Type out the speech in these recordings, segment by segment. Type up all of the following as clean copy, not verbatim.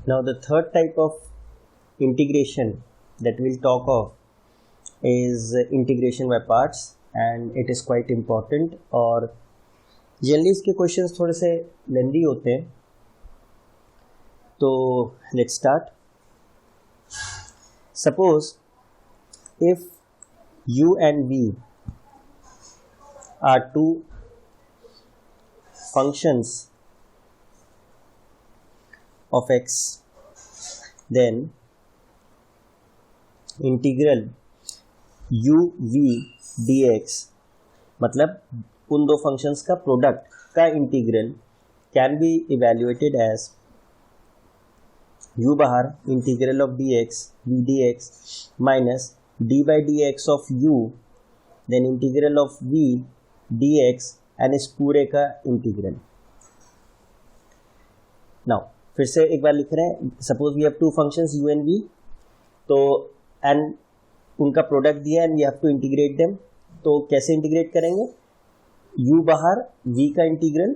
Now the third type of integration that we'll talk of is integration by parts, and it is quite important. और generally इसके questions थोड़े से लेंदी होते हैं, तो let's start. Suppose if u and v are two functions of x, then integral u v dx, मतलब उन दो फंक्शंस का प्रोडक्ट का integral can be evaluated as u बाहर integral of dx v dx minus d by dx of u, then integral of v dx and इस पूरे का integral. Now फिर से एक बार लिख रहे हैं. Suppose we have two functions u and v, तो एंड उनका प्रोडक्ट दिया and we have to integrate them. तो कैसे इंटीग्रेट करेंगे? u बाहर v का integral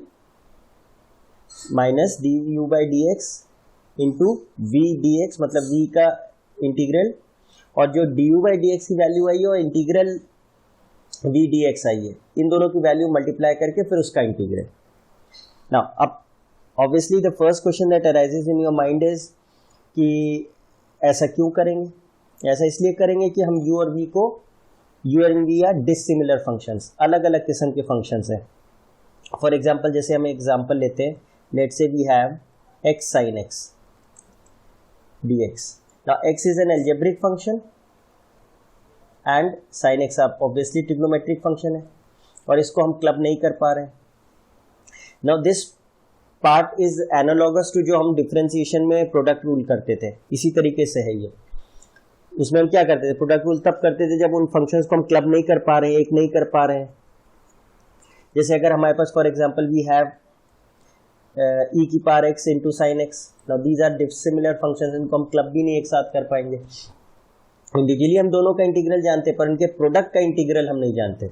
minus du by dx into v dx, मतलब v का इंटीग्रल, और जो du by dx की वैल्यू आई है और इंटीग्रल v dx आई है, इन दोनों की वैल्यू मल्टीप्लाई करके फिर उसका इंटीग्रल. नाउ अब obviously the first question that arises in your mind is कि ऐसा क्यों करेंगे? ऐसा इसलिए करेंगे कि हम u और v को, u और v आर डिसिमिलर फंक्शंस, अलग अलग किस्म के फंक्शंस हैं. फॉर एग्जांपल जैसे हम एग्जांपल लेते हैं, let's say we have x sin x dx. Now x is an algebraic function and sin x obviously trigonometric function है, और इसको हम क्लब नहीं कर पा रहे हैं. Now this part is analogous to जो हम डिफरेंशिएशन में प्रोडक्ट रूल करते थे, इसी तरीके से है ये. उसमें हम क्या करते थे? प्रोडक्ट रूल तब करते थे जब उन फंक्शंस को हम क्लब नहीं कर पा रहे हैं, एक नहीं कर पा रहे हैं. जैसे अगर हमारे पास for example we have e की power x into sine x. Now these are dissimilar functions, इनको हम क्लब भी नहीं एक साथ कर पाएंगे. इंडिविजुअली हम दोनों का इंटीग्रल जानते हैं, पर उनके प्रोडक्ट का इंटीग्रल हम नहीं जानते,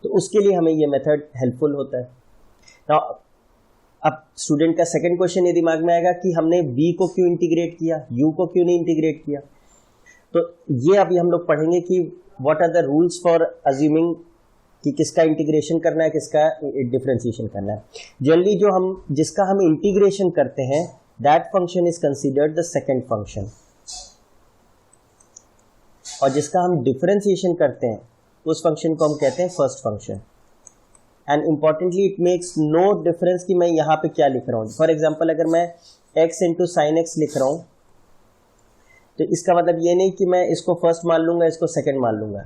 तो उसके लिए हमें ये मेथड हेल्पफुल होता है. नाउ अब स्टूडेंट का सेकंड क्वेश्चन ये दिमाग में आएगा कि हमने v को क्यों इंटीग्रेट किया, u को क्यों नहीं इंटीग्रेट किया. तो ये अभी हम लोग पढ़ेंगे कि what are the rules for assuming कि किसका इंटीग्रेशन करना है, किसका डिफरेंशिएशन करना है. जनरली जो हम जिसका हम इंटीग्रेशन करते हैं that function is considered the second function, और जिसका हम डिफरेंशिएशन करते हैं उस फंक्शन को हम कहते हैं first function. And importantly it makes no difference कि मैं यहाँ पे क्या लिख रहा हूँ. फॉर एग्जाम्पल अगर मैं x इंटू साइन एक्स लिख रहा हूँ, तो इसका मतलब ये नहीं कि मैं इसको फर्स्ट मान लूंगा, इसको सेकंड मान लूंगा.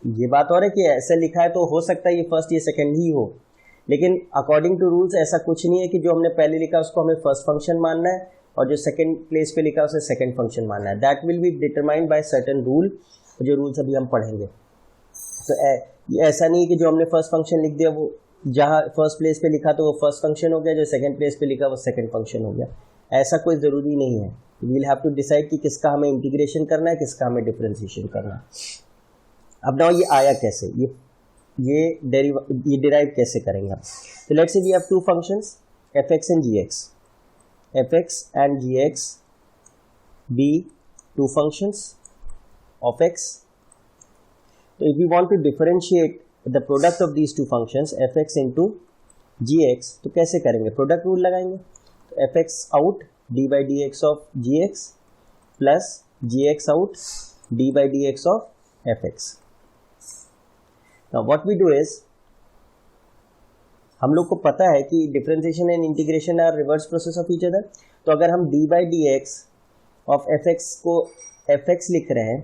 ये बात और है कि ऐसे लिखा है तो हो सकता है ये फर्स्ट ये सेकंड ही हो, लेकिन अकॉर्डिंग टू रूल्स ऐसा कुछ नहीं है कि जो हमने पहले लिखा उसको हमें फर्स्ट फंक्शन मानना है और जो सेकंड प्लेस पे लिखा उसे सेकंड फंक्शन मानना है. That will be determined by certain rule, जो रूल्स अभी हम पढ़ेंगे. तो ये ऐसा नहीं कि जो हमने फर्स्ट फंक्शन लिख दिया वो जहाँ फर्स्ट प्लेस पे लिखा तो वो फर्स्ट फंक्शन हो गया, जो सेकंड प्लेस पे लिखा वो सेकंड फंक्शन हो गया. ऐसा कोई ज़रूरी नहीं है. We will have to decide कि किसका हमें इंटीग्रेशन करना है, किसका हमें डिफरेंशिएशन करना है. अब ना ये आया कैसे, ये डिराइव कैसे करेंगे हम. तो let's say we have two functions f(x) and g(x). f(x) and g(x) be two functions of x. So if we want to differentiate the product of these two functions f(x) into g(x), तो कैसे करेंगे? Product rule लगाएंगे. तो f(x) out d by dx of gx plus gx out d by dx of fx. Now what we do is, हम लोग को पता है कि differentiation and integration are reverse process of each other. तो अगर हम d by dx of fx को fx लिख रहे हैं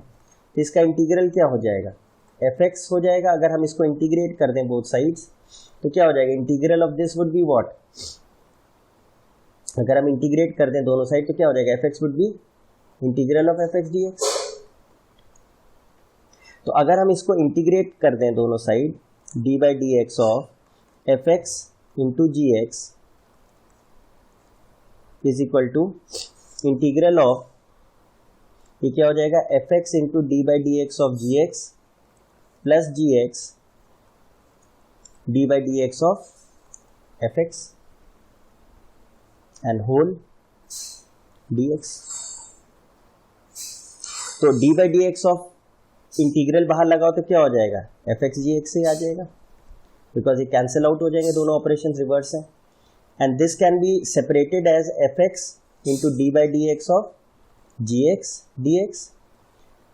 तो इसका इंटीग्रल क्या हो जाएगा? fx हो जाएगा. अगर हम इसको इंटीग्रेट कर दें बोथ साइड्स तो क्या हो जाएगा? Integral of this would be what? अगर हम इंटीग्रेट कर दें दोनों साइड तो क्या हो जाएगा? fx would be integral of fx dx. तो अगर हम इसको इंटीग्रेट कर दें दोनों side, d by dx of fx into gx is equal to integral of, ये क्या हो जाएगा? fx into d by dx of gx plus gx d by dx of fx and whole dx। तो d by D x of integral बाहर लगाओ तो क्या हो जाएगा, एफ एक्स जी एक्स से आ जाएगा, बिकॉज ये कैंसिल आउट हो जाएंगे, दोनों ऑपरेशन रिवर्स हैं। And this can be separated as f x into d by D x of g x d x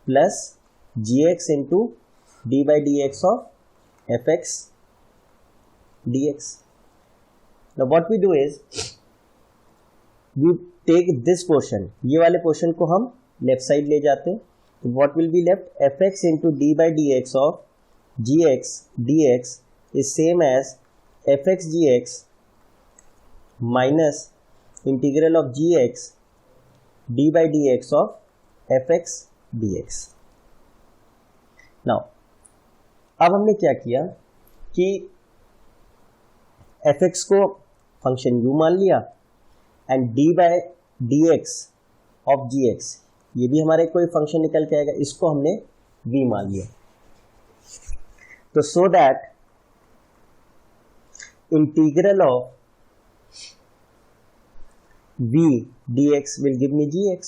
plus g x into d by D x of f x d x. Now what we do is we take this portion, ये वाले portion को हम left side ले जाते हैं। तो what will be left, f x into d by D x of g x d x is same as f x g x minus integral of g x d by D x of f x d x. Now अब हमने क्या किया कि f x को function u मान लिया and d by D x of g x, ये भी हमारे कोई फंक्शन निकल के आएगा, इसको हमने v मान लिया। तो so that integral of v dx will give me gx,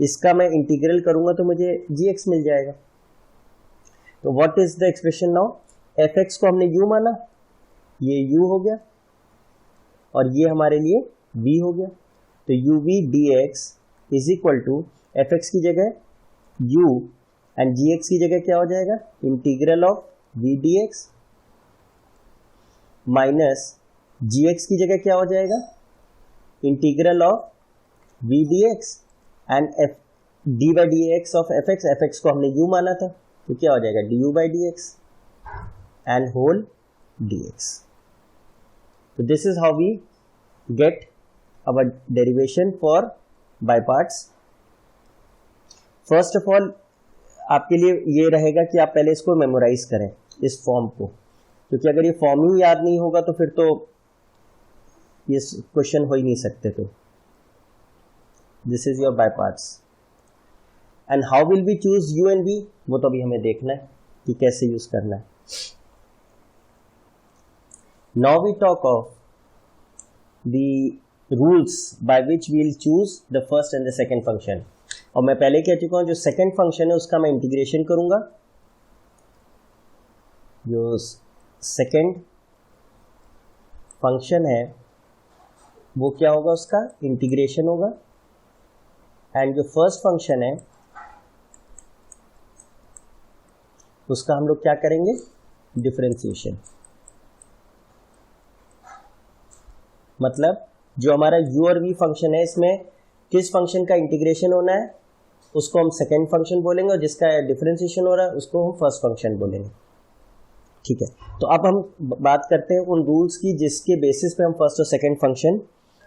इसका मैं इंटीग्रल करूंगा तो मुझे gx मिल जाएगा। तो what is the expression now, fx को हमने u माना, ये u हो गया और ये हमारे लिए v हो गया। तो uv dx is equal to f x की जगह u एंड जी एक्स की जगह क्या हो जाएगा, integral of v dx minus g x की जगह क्या हो जाएगा, integral of v dx and f d by D x of f x को हमने u माना था, तो क्या हो जाएगा du by D x and whole dx। So this is how we get our derivation for by parts. First of all, आपके लिए ये रहेगा कि आप पहले इसको मेमोराइज करें इस फॉर्म को, क्योंकि अगर ये फॉर्म ही याद नहीं होगा तो फिर तो ये क्वेश्चन हो ही नहीं सकते। तो this is your by parts and how will we choose u and v, वो तो अभी हमें देखना है कि कैसे यूज करना है। Now we talk of the rules by which we will choose the first and the second function। और मैं पहले कह चुका हूं जो सेकंड फंक्शन है उसका मैं इंटीग्रेशन करूंगा, जो सेकंड फंक्शन है वो क्या होगा, उसका इंटीग्रेशन होगा। एंड जो फर्स्ट फंक्शन है उसका हम लोग क्या करेंगे, डिफरेंशिएशन। मतलब जो हमारा u और v फंक्शन है इसमें किस फंक्शन का इंटीग्रेशन होना है उसको हम सेकेंड फंक्शन बोलेंगे और जिसका डिफरेंशिएशन हो रहा है उसको हम फर्स्ट फंक्शन बोलेंगे। ठीक है, तो अब हम बात करते हैं उन रूल्स की जिसके बेसिस पे हम फर्स्ट और सेकेंड फंक्शन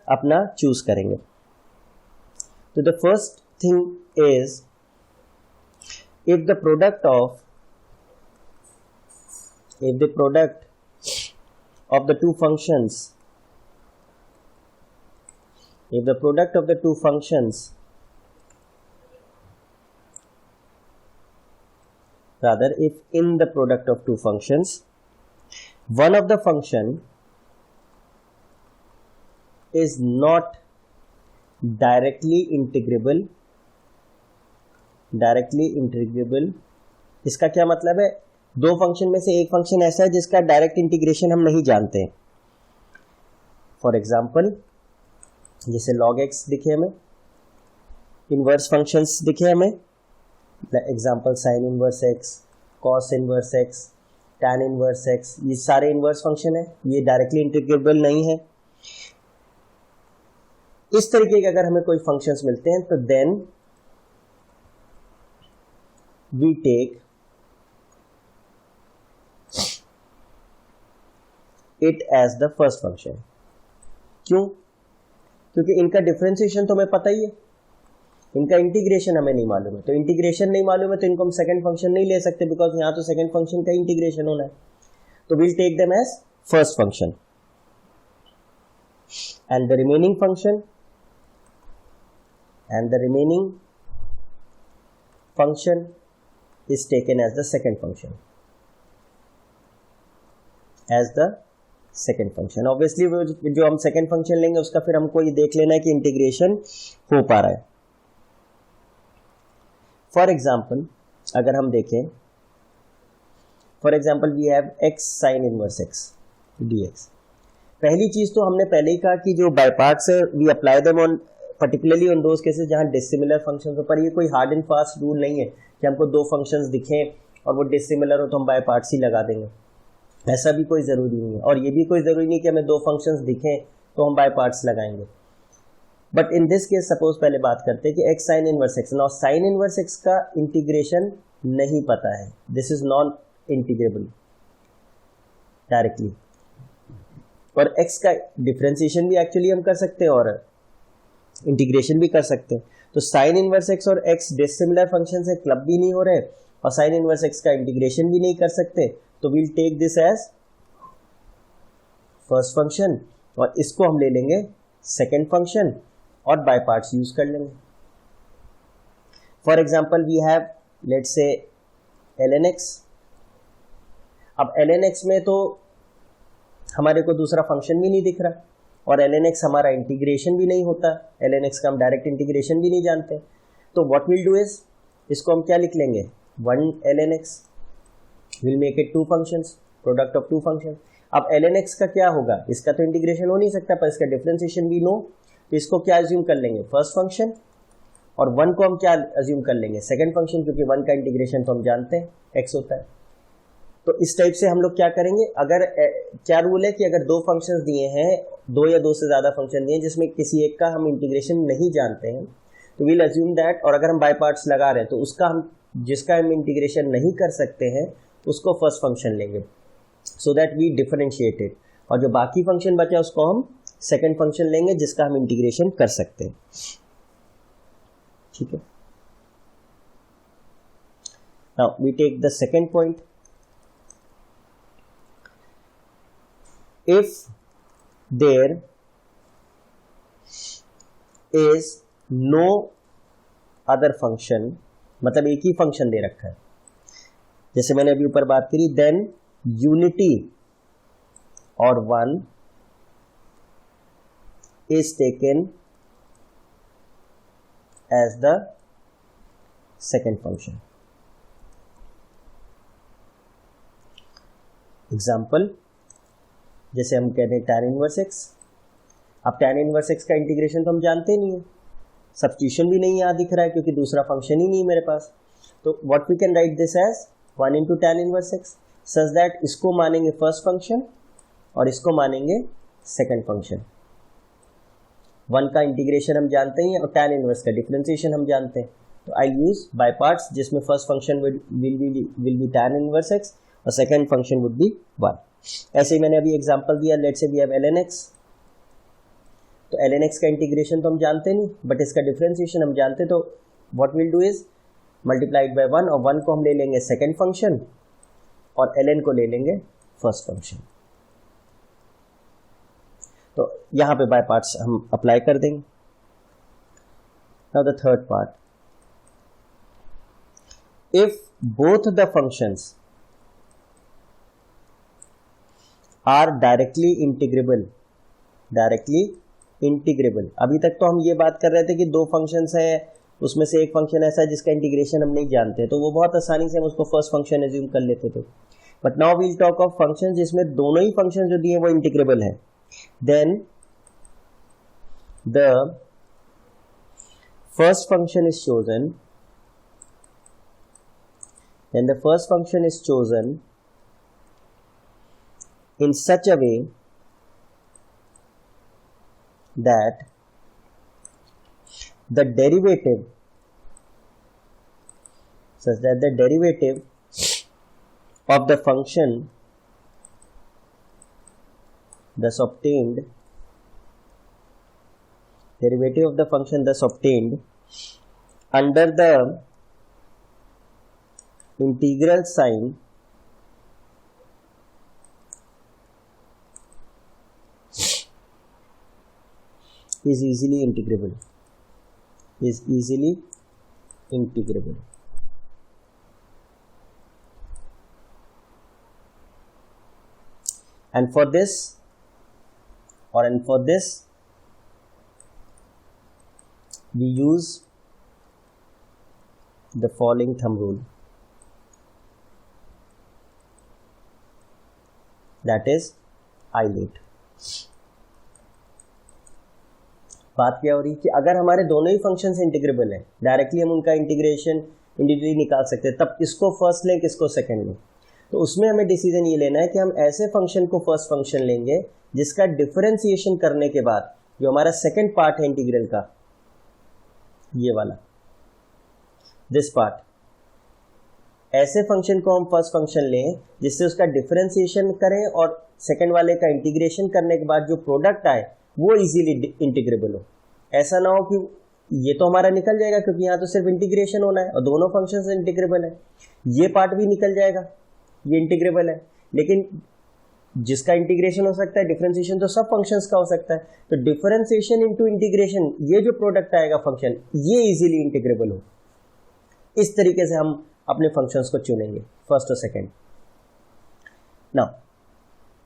अपना चूज करेंगे। तो the first thing is if the product of the two functions rather if in the product of two functions one of the function is not directly integrable, इसका क्या मतलब है, दो function में से एक फंक्शन ऐसा है जिसका डायरेक्ट इंटीग्रेशन हम नहीं जानते हैं। फॉर एग्जाम्पल जैसे log x दिखे हमें, इनवर्स फंक्शंस दिखे हमें, example sign inverse x, cos inverse x, tan inverse x, ये सारे इनवर्स फंक्शन है, ये डायरेक्टली इंटीग्रेबल नहीं है। इस तरीके के अगर हमें कोई फंक्शंस मिलते हैं तो then we take it as the first function. क्यों, क्योंकि इनका डिफरेंशिएशन तो हमें पता ही है, इनका इंटीग्रेशन हमें नहीं मालूम है। तो इंटीग्रेशन नहीं मालूम है तो इनको हम सेकंड फंक्शन नहीं ले सकते, बिकॉज यहां तो सेकंड फंक्शन का इंटीग्रेशन होना है। तो will take them as first function and the remaining function is taken as the second function, as the second function. Obviously जो हम सेकेंड फंक्शन लेंगे उसका फिर हमको ये देख लेना है कि इंटीग्रेशन हो पा रहा है। फॉर एग्जाम्पल अगर हम देखें, for example we have x sine inverse x dx। पहली चीज तो हमने पहले ही कहा कि जो बाय पार्ट्स है we apply them on particularly on those cases जहां डिसिमिलर फंक्शंस हो, पर ये कोई हार्ड एंड फास्ट रूल नहीं है कि हमको दो फंक्शंस दिखें और वो डिसिमिलर हो तो हम बाय पार्ट्स ही लगा देंगे, ऐसा भी कोई जरूरी नहीं है। और ये भी कोई जरूरी नहीं कि हमें दो फंक्शंस दिखें तो हम बाय पार्ट्स लगाएंगे। But in this case suppose पहले बात करते हैं कि x sine inverse x, now sine inverse x का इंटीग्रेशन नहीं पता है, this is non integrable directly, और x का डिफरेंशिएशन भी एक्चुअली हम कर सकते हैं और इंटीग्रेशन भी कर सकते हैं। तो साइन इनवर्स x और x डिसिमिलर फंक्शन से क्लब भी नहीं हो रहे और साइन इनवर्स x का इंटीग्रेशन भी नहीं कर सकते, तो we'll take this as first function और इसको हम ले लेंगे सेकेंड फंक्शन और बाय पार्ट्स यूज कर लेंगे। For example we have let's say ln x। अब ln x में तो हमारे को दूसरा फंक्शन भी नहीं दिख रहा और ln x हमारा इंटीग्रेशन भी नहीं होता, ln x का हम डायरेक्ट इंटीग्रेशन भी नहीं जानते। तो व्हाट विल डू इज, इसको हम क्या लिख लेंगे, 1 ln x will make it two functions, product of two function. अब ln x का क्या होगा, इसका तो इंटीग्रेशन हो नहीं सकता पर इसका डिफरेंशिएशन भी नो, तो इसको क्या अज्यूम कर लेंगे, फर्स्ट फंक्शन, और 1 को हम क्या अज्यूम कर लेंगे, सेकंड फंक्शन, क्योंकि 1 का इंटीग्रेशन तो हम जानते हैं x होता है। तो इस टाइप से हम लोग क्या करेंगे, अगर क्या रूल है कि अगर दो फंक्शंस दिए हैं, दो या दो से ज्यादा फंक्शन दिए हैं जिसमें किसी एक का हम इंटीग्रेशन नहीं जानते हैं, तो वील अज्यूम दैट, और अगर हम बाय पार्ट्स लगा रहे हैं तो उसका हम जिसका हम इंटीग्रेशन नहीं कर सकते हैं उसको फर्स्ट फंक्शन लेंगे so that we differentiate it, और जो बाकी फंक्शन बचा उसको हम सेकेंड फंक्शन लेंगे जिसका हम इंटीग्रेशन कर सकते हैं। ठीक है, now we take the second point, if there is no other function, मतलब एक ही फंक्शन दे रखा है जैसे मैंने अभी ऊपर बात करी, then unity और 1 is taken as the second function. Example, जैसे हम कहते हैं tan इनवर्स x। अब tan इनवर्स x का इंटीग्रेशन तो हम जानते नहीं है, सब्स्टिट्यूशन भी नहीं यहाँ दिख रहा है क्योंकि दूसरा फंक्शन ही नहीं मेरे पास, तो what we can write this as 1 into tan inverse x, such that इसको मानेंगे फर्स्ट फंक्शन और इसको मानेंगे सेकंड फंक्शन। 1 का इंटीग्रेशन हम जानते हैं और tan इनवर्स का डिफरेंशिएशन हम जानते हैं, तो आई यूज बाय पार्ट्स जिसमें first function will be tan inverse x और सेकंड फंक्शन वुड बी 1। ऐसे ही मैंने अभी एग्जांपल दिया, let's say we have ln x, तो ln x का इंटीग्रेशन तो हम जानते नहीं बट इसका डिफरेंशिएशन हम जानते, तो what will do is multiplied by 1 और 1 को हम ले लेंगे सेकंड फंक्शन और ln को ले लेंगे फर्स्ट फंक्शन। तो यहां पे बाय पार्ट्स हम अप्लाई कर देंगे। Now the third part, if both the functions are directly integrable, directly integrable. अभी तक तो हम ये बात कर रहे थे कि दो फंक्शंस है उसमें से एक फंक्शन ऐसा है जिसका इंटीग्रेशन हम नहीं जानते, तो वो बहुत आसानी से हम उसको फर्स्ट फंक्शन एज्यूम कर लेते थे। But now we'll talk of function जिसमें दोनों ही फंक्शन जो दिए वो इंटीग्रेबल है, then the first function is chosen, then the first function is chosen in such a way that the derivative of the function thus obtained under the integral sign is easily integrable, and for this और and for this we use the following thumb rule, that is ILATE. बात क्या हो रही है कि अगर हमारे दोनों ही फंक्शंस इंटीग्रेबल हैं, डायरेक्टली हम उनका इंटीग्रेशन इंडिविजुअली निकाल सकते हैं, तब किसको फर्स्ट लें किसको सेकंड लें। तो उसमें हमें डिसीजन ये लेना है कि हम ऐसे फंक्शन को फर्स्ट फंक्शन लेंगे जिसका डिफरेंशिएशन करने के बाद जो हमारा सेकंड पार्ट है इंटीग्रल का, ये वाला दिस पार्ट, ऐसे फंक्शन को हम फर्स्ट फंक्शन लें जिससे उसका डिफरेंशिएशन करें और सेकंड वाले का इंटीग्रेशन करने के बाद जो प्रोडक्ट आए वो इजीली इंटीग्रेबल हो। ऐसा ना हो कि ये तो हमारा निकल जाएगा क्योंकि यहाँ तो सिर्फ इंटीग्रेशन होना है और दोनों फंक्शन से इंटीग्रेबल है, ये पार्ट भी निकल जाएगा, ये इंटीग्रेबल है, लेकिन जिसका इंटीग्रेशन हो सकता है डिफरेंशिएशन तो सब फंक्शंस का हो सकता है। तो डिफरेंशिएशन इनटू इंटीग्रेशन, ये जो प्रोडक्ट आएगा फंक्शन, ये इजीली इंटीग्रेबल हो। इस तरीके से हम अपने फंक्शंस को चुनेंगे फर्स्ट और सेकंड। नाउ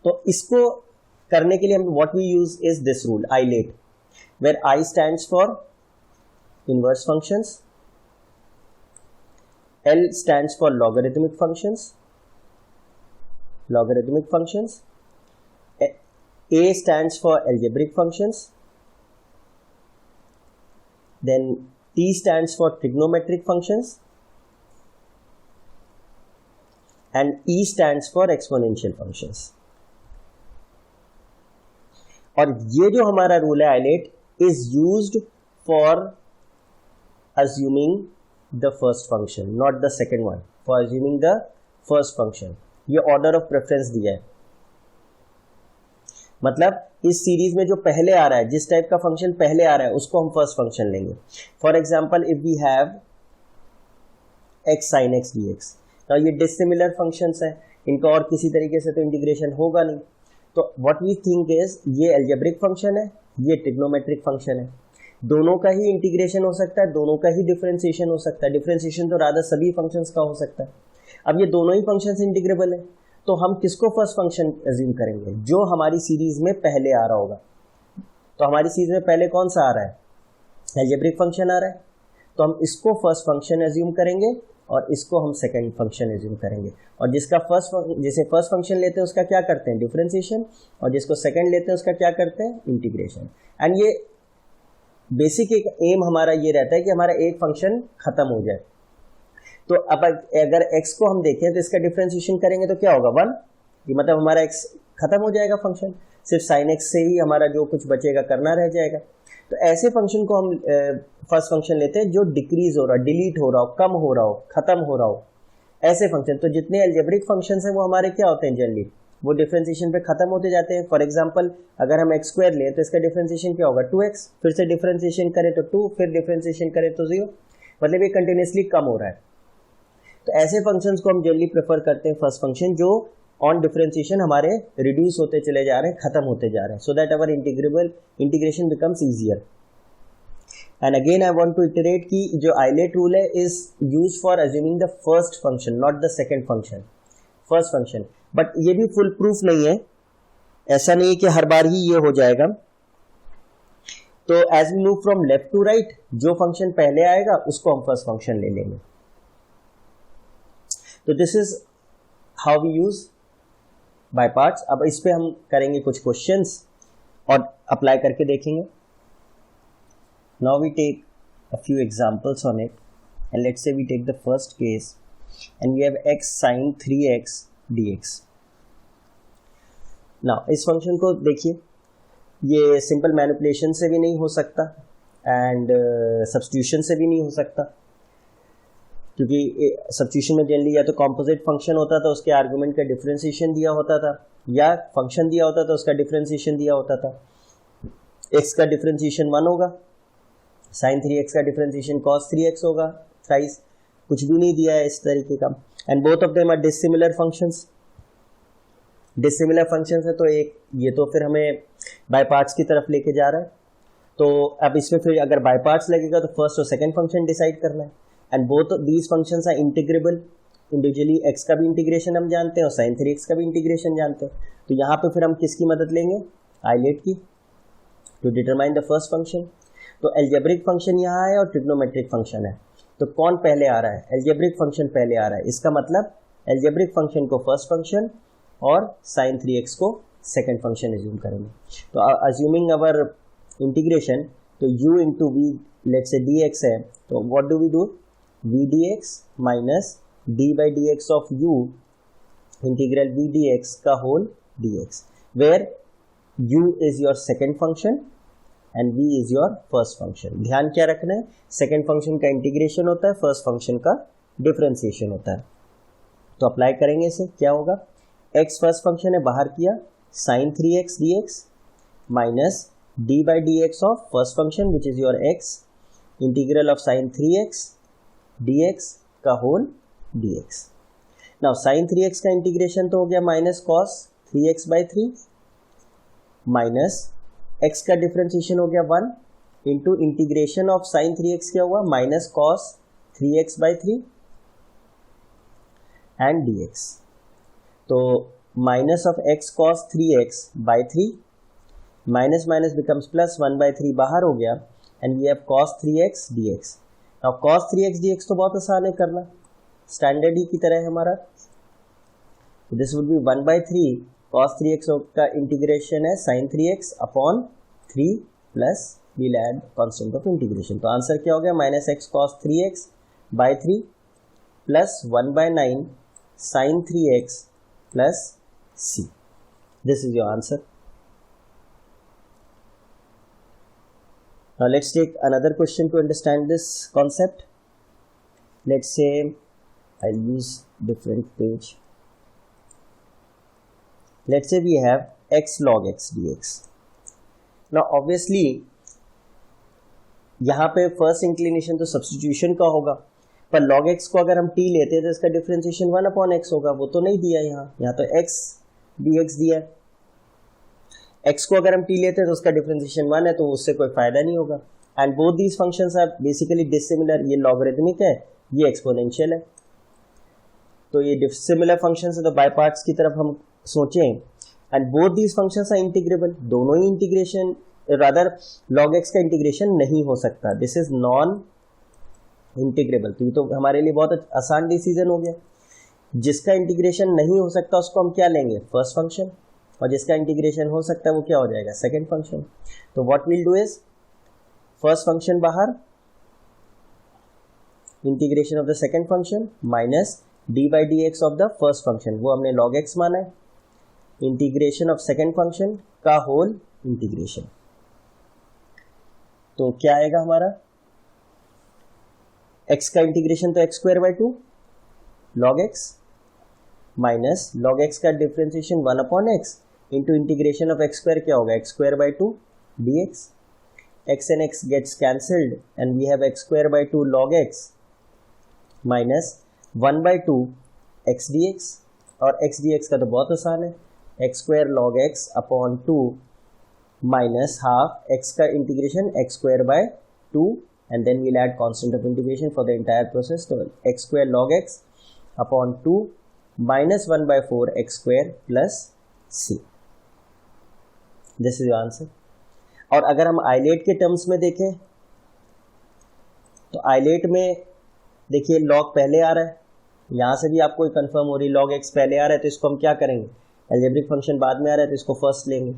तो इसको करने के लिए हम what we use is this rule ILATE, where I stands for inverse functions, L stands for logarithmic functions, A stands for algebraic functions, then T stands for trigonometric functions, and E stands for exponential functions. और ये जो हमारा rule है islet is used for assuming the first function, not the second one, for assuming the first function. ये order of preference दिया है, मतलब इस सीरीज में जो पहले आ रहा है, जिस टाइप का फंक्शन पहले आ रहा है उसको हम फर्स्ट फंक्शन लेंगे। For example if we have x sin x dx, तो ये डिसिमिलर फंक्शंस हैं, इनका और किसी तरीके से तो इंटीग्रेशन होगा नहीं। तो व्हाट वी थिंक इज ये अलजेब्रिक फंक्शन है, ये ट्रिग्नोमेट्रिक फंक्शन है, दोनों का ही इंटीग्रेशन हो सकता है, दोनों का ही डिफरेंशिएशन हो सकता है। डिफरेंशिएशन तो रादर सभी फंक्शंस का हो सकता है। अब ये दोनों ही फंक्शंस इंटीग्रेबल है, तो हम किसको फर्स्ट फंक्शन अज्यूम करेंगे? जो हमारी सीरीज में पहले आ रहा होगा। तो हमारी सीरीज में पहले कौन सा आ रहा है? अलजेब्रिक फंक्शन आ रहा है, तो हम इसको फर्स्ट फंक्शन अज्यूम करेंगे और इसको हम सेकंड फंक्शन अज्यूम करेंगे। और जिसे फर्स्ट फंक्शन लेते हैं उसका क्या करते हैं? डिफरेंशिएशन, और जिसको सेकंड लेते हैं उसका क्या करते हैं? इंटीग्रेशन। एंड ये बेसिक एक एम हमारा ये रहता है कि हमारा एक फंक्शन खत्म हो जाए। तो अब अगर x को हम देखें तो इसका डिफरेंशिएशन करेंगे तो क्या होगा? 1, ये मतलब हमारा x खत्म हो जाएगा फंक्शन, सिर्फ sin x से ही हमारा जो कुछ बचेगा करना रह जाएगा। तो ऐसे फंक्शन को हम फर्स्ट फंक्शन लेते हैं जो डिक्रीज हो रहा हो, डिलीट हो रहा हो, कम हो रहा हो, खत्म हो रहा हो, ऐसे फंक्शन। तो जितने अलजेब्रिक फंक्शंस हैं वो हमारे क्या होते हैं? जनरली वो डिफरेंशिएशन पे खत्म होते जाते हैं। फॉर एग्जांपल अगर हम x स्क्वायर लें तो इसका डिफरेंशिएशन क्या होगा? 2x, फिर से डिफरेंशिएशन करें तो 2, फिर डिफरेंशिएशन करें तो 0, मतलब ये कंटिन्यूसली कम हो रहा है। तो ऐसे फंक्शंस को हम जनरली प्रेफर करते हैं फर्स्ट फंक्शन, जो ऑन डिफरेंशिएशन हमारे रिड्यूस होते चले जा रहे हैं, खत्म होते जा रहे हैं, so that our integration becomes easier. And again I want to iterate कि जो आइलेट रूल है is used for assuming the first function, not the second function, first function. But ये भी फुल प्रूफ नहीं है, ऐसा नहीं है कि हर बार ही ये हो जाएगा। तो as we move from left to right, जो फंक्शन पहले आएगा उसको हम फर्स्ट फंक्शन ले लेंगे। तो this is how we use by parts. अब इस पे हम करेंगे कुछ क्वेश्चंस और अप्लाई करके देखेंगे। Now we take a few examples on it and let's say we take the first case and we have x sin 3x dx। Now इस फंक्शन को देखिए, ये सिंपल मैनिपुलेशन से भी नहीं हो सकता एंड सब्स्टिट्यूशन से भी नहीं हो सकता, क्योंकि सब्स्टिट्यूशन में जनरली या तो कॉम्पोजिट फंक्शन होता था, उसके आर्गुमेंट का डिफरेंशिएशन दिया होता था, या फंक्शन दिया होता था उसका डिफरेंशिएशन दिया होता था। x का डिफरेंशिएशन 1 होगा, sin 3x का डिफरेंशिएशन cos 3x होगा, थ्राइस कुछ भी नहीं दिया है इस तरीके का। And both of them are dissimilar functions, dissimilar functions है, तो एक ये तो फिर हमें बाय पार्ट्स की तरफ लेके जा रहा है। तो अब इसमें फिर अगर बाय पार्ट्स लगेगा तो फर्स्ट और सेकंड फंक्शन डिसाइड करना है। And both these functions are integrable, individually x का भी इंटीग्रेशन हम जानते हैं और sin 3x का भी इंटीग्रेशन जानते हैं। तो यहाँ पे फिर हम किसकी मदद लेंगे? आइलेट की। To determine the first function. तो एल्जेब्रिक फंक्शन यहाँ है और ट्रिग्नोमेट्रिक फंक्शन है, तो कौन पहले आ रहा है? एल्जेब्रिक फंक्शन पहले आ रहा है। इसका मतलब एल्जेब्रिक फंक्शन को फर्स्ट फंक्शन और sin 3x को सेकेंड फंक्शन एज्यूम करेंगे। तो अज्यूमिंग अवर इंटीग्रेशन, तो u into v let's say dx है, तो what do we do? v dx minus d by dx of u integral v dx का whole dx, where u is your second function and v is your first function. ध्यान क्या रखना है? Second function का integration होता है, first function का differentiation होता है। तो अप्लाई करेंगे इसे, क्या होगा? x फर्स्ट फंक्शन है, बाहर किया, sin 3x dx minus d by dx of first function which is your x integral of sin 3x dx का whole dx। Now sin 3x का इंटीग्रेशन तो हो गया minus cos 3x by 3 minus x का differentiation हो गया 1 into integration of sin 3x क्या हुआ? Minus cos 3x by 3 and dx। तो minus of x cos 3x by 3 minus minus becomes plus 1 by 3 बाहर हो गया and we have cos 3x dx। Now cos 3x dx तो बहुत आसान है करना, स्टैंडर्ड ही की तरह है हमारा। This would be 1 by 3 cos 3x का इंटीग्रेशन है sin 3x upon 3 plus we'll add constant of integration। तो आंसर क्या हो गया? Minus x cos 3x by 3 plus 1 by 9 sin 3x plus c। This is your answer. Now let's take another question to understand this concept. Let's say I'll use different page. Let's say we have x log x dx. Now obviously यहाँ पे first inclination तो substitution का होगा, पर log x को अगर हम t लेते हैं तो इसका डिफरेंशिएशन 1 अपॉन x होगा, वो तो नहीं दिया यहाँ तो x dx दिया है। x को अगर हम t लेते हैं तो उसका डिफरेंशिएशन 1 है, तो उससे कोई फायदा नहीं होगा। And both these functions are basically dissimilar, ये लॉगरिथमिक है, ये एक्सपोनेंशियल है, तो ये डिसिमिलर फंक्शंस है, तो बाय पार्ट्स की तरफ हम सोचें। And both these functions are integrable, दोनों ही इंटीग्रेशन रादर log x का इंटीग्रेशन नहीं हो सकता, दिस इज नॉन इंटीग्रेबल। तो ये तो हमारे लिए बहुत आसान डिसीजन हो गया। जिसका इंटीग्रेशन नहीं हो सकता उसको हम क्या लेंगे? फर्स्ट फंक्शन, और जिसका इंटीग्रेशन हो सकता है वो क्या हो जाएगा? Second function. तो what will do is first function बाहर, integration of the second function minus D by D x of the first function, वो हमने log x माना है, इंटीग्रेशन ऑफ सेकेंड फंक्शन का होल इंटीग्रेशन। तो क्या आएगा हमारा? x का इंटीग्रेशन तो x square by 2 log x minus log x का differentiation 1 upon x into integration of x square क्या होगा? x square by 2 dx। x and x gets cancelled and we have x square by 2 log x minus 1 by 2 x dx, और x dx का तो बहुत आसान है, x square log x upon 2 minus half x का integration x square by 2 and then we'll add constant of integration for the entire process, तो x square log x upon 2 minus 1 by 4 x square plus c। This is your answer. और अगर हम islet के terms में देखें तो ILATE में देखिए log पहले आ रहा है, यहाँ से भी आपको कंफर्म हो रही log x पहले आ रहा है, तो इसको हम क्या करेंगे? एल्जेब्रिक फंक्शन बाद में आ रहा है तो इसको फर्स्ट लेंगे।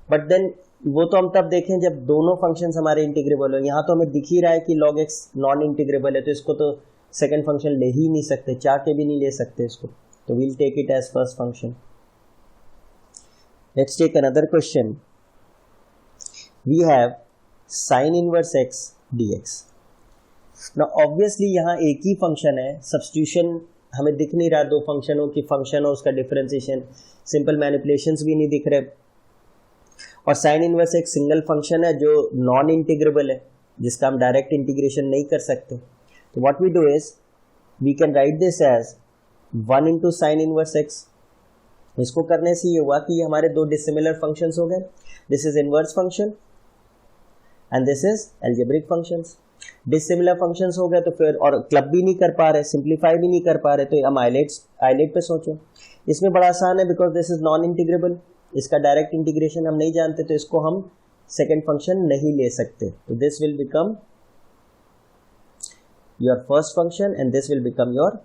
बट देन वो तो हम तब देखें जब दोनों फंक्शंस हमारे इंटीग्रेबल हो। यहाँ तो हमें दिख ही रहा है कि log x नॉन इंटीग्रेबल है, तो इसको तो सेकेंड फंक्शन ले ही नहीं सकते, चाह के भी नहीं ले सकते इसको, तो we'll take it as first function. Let's take another question. We have sine inverse x dx। Now obviously यहाँ एक ही फंक्शन है, सब्स्टिट्यूशन हमें दिख नहीं रहा, दो फंक्शनों की फंक्शन हो उसका डिफरेंशिएशन, सिंपल मैनिपुलेशंस भी नहीं दिख रहे, और साइन इनवर्स एक सिंगल फंक्शन है जो नॉन इंटीग्रेबल है, जिसका हम डायरेक्ट इंटीग्रेशन नहीं कर सकते। तो what we do is we can write this as 1 into sine inverse x। इसको करने से ये हुआ कि ये हमारे दो डिसिमिलर फंक्शंस हो गए, this is inverse function and this is algebraic functions. Dissimilar functions हो गए तो फिर, और क्लब भी नहीं कर पा रहे, सिंप्लीफाई भी नहीं कर पा रहे, तो हम आइलेट पे सोचो। इसमें बड़ा आसान है because this is non integrable, इसका डायरेक्ट इंटीग्रेशन हम नहीं जानते, तो इसको हम सेकेंड फंक्शन नहीं ले सकते, तो this will become your first function and this will become your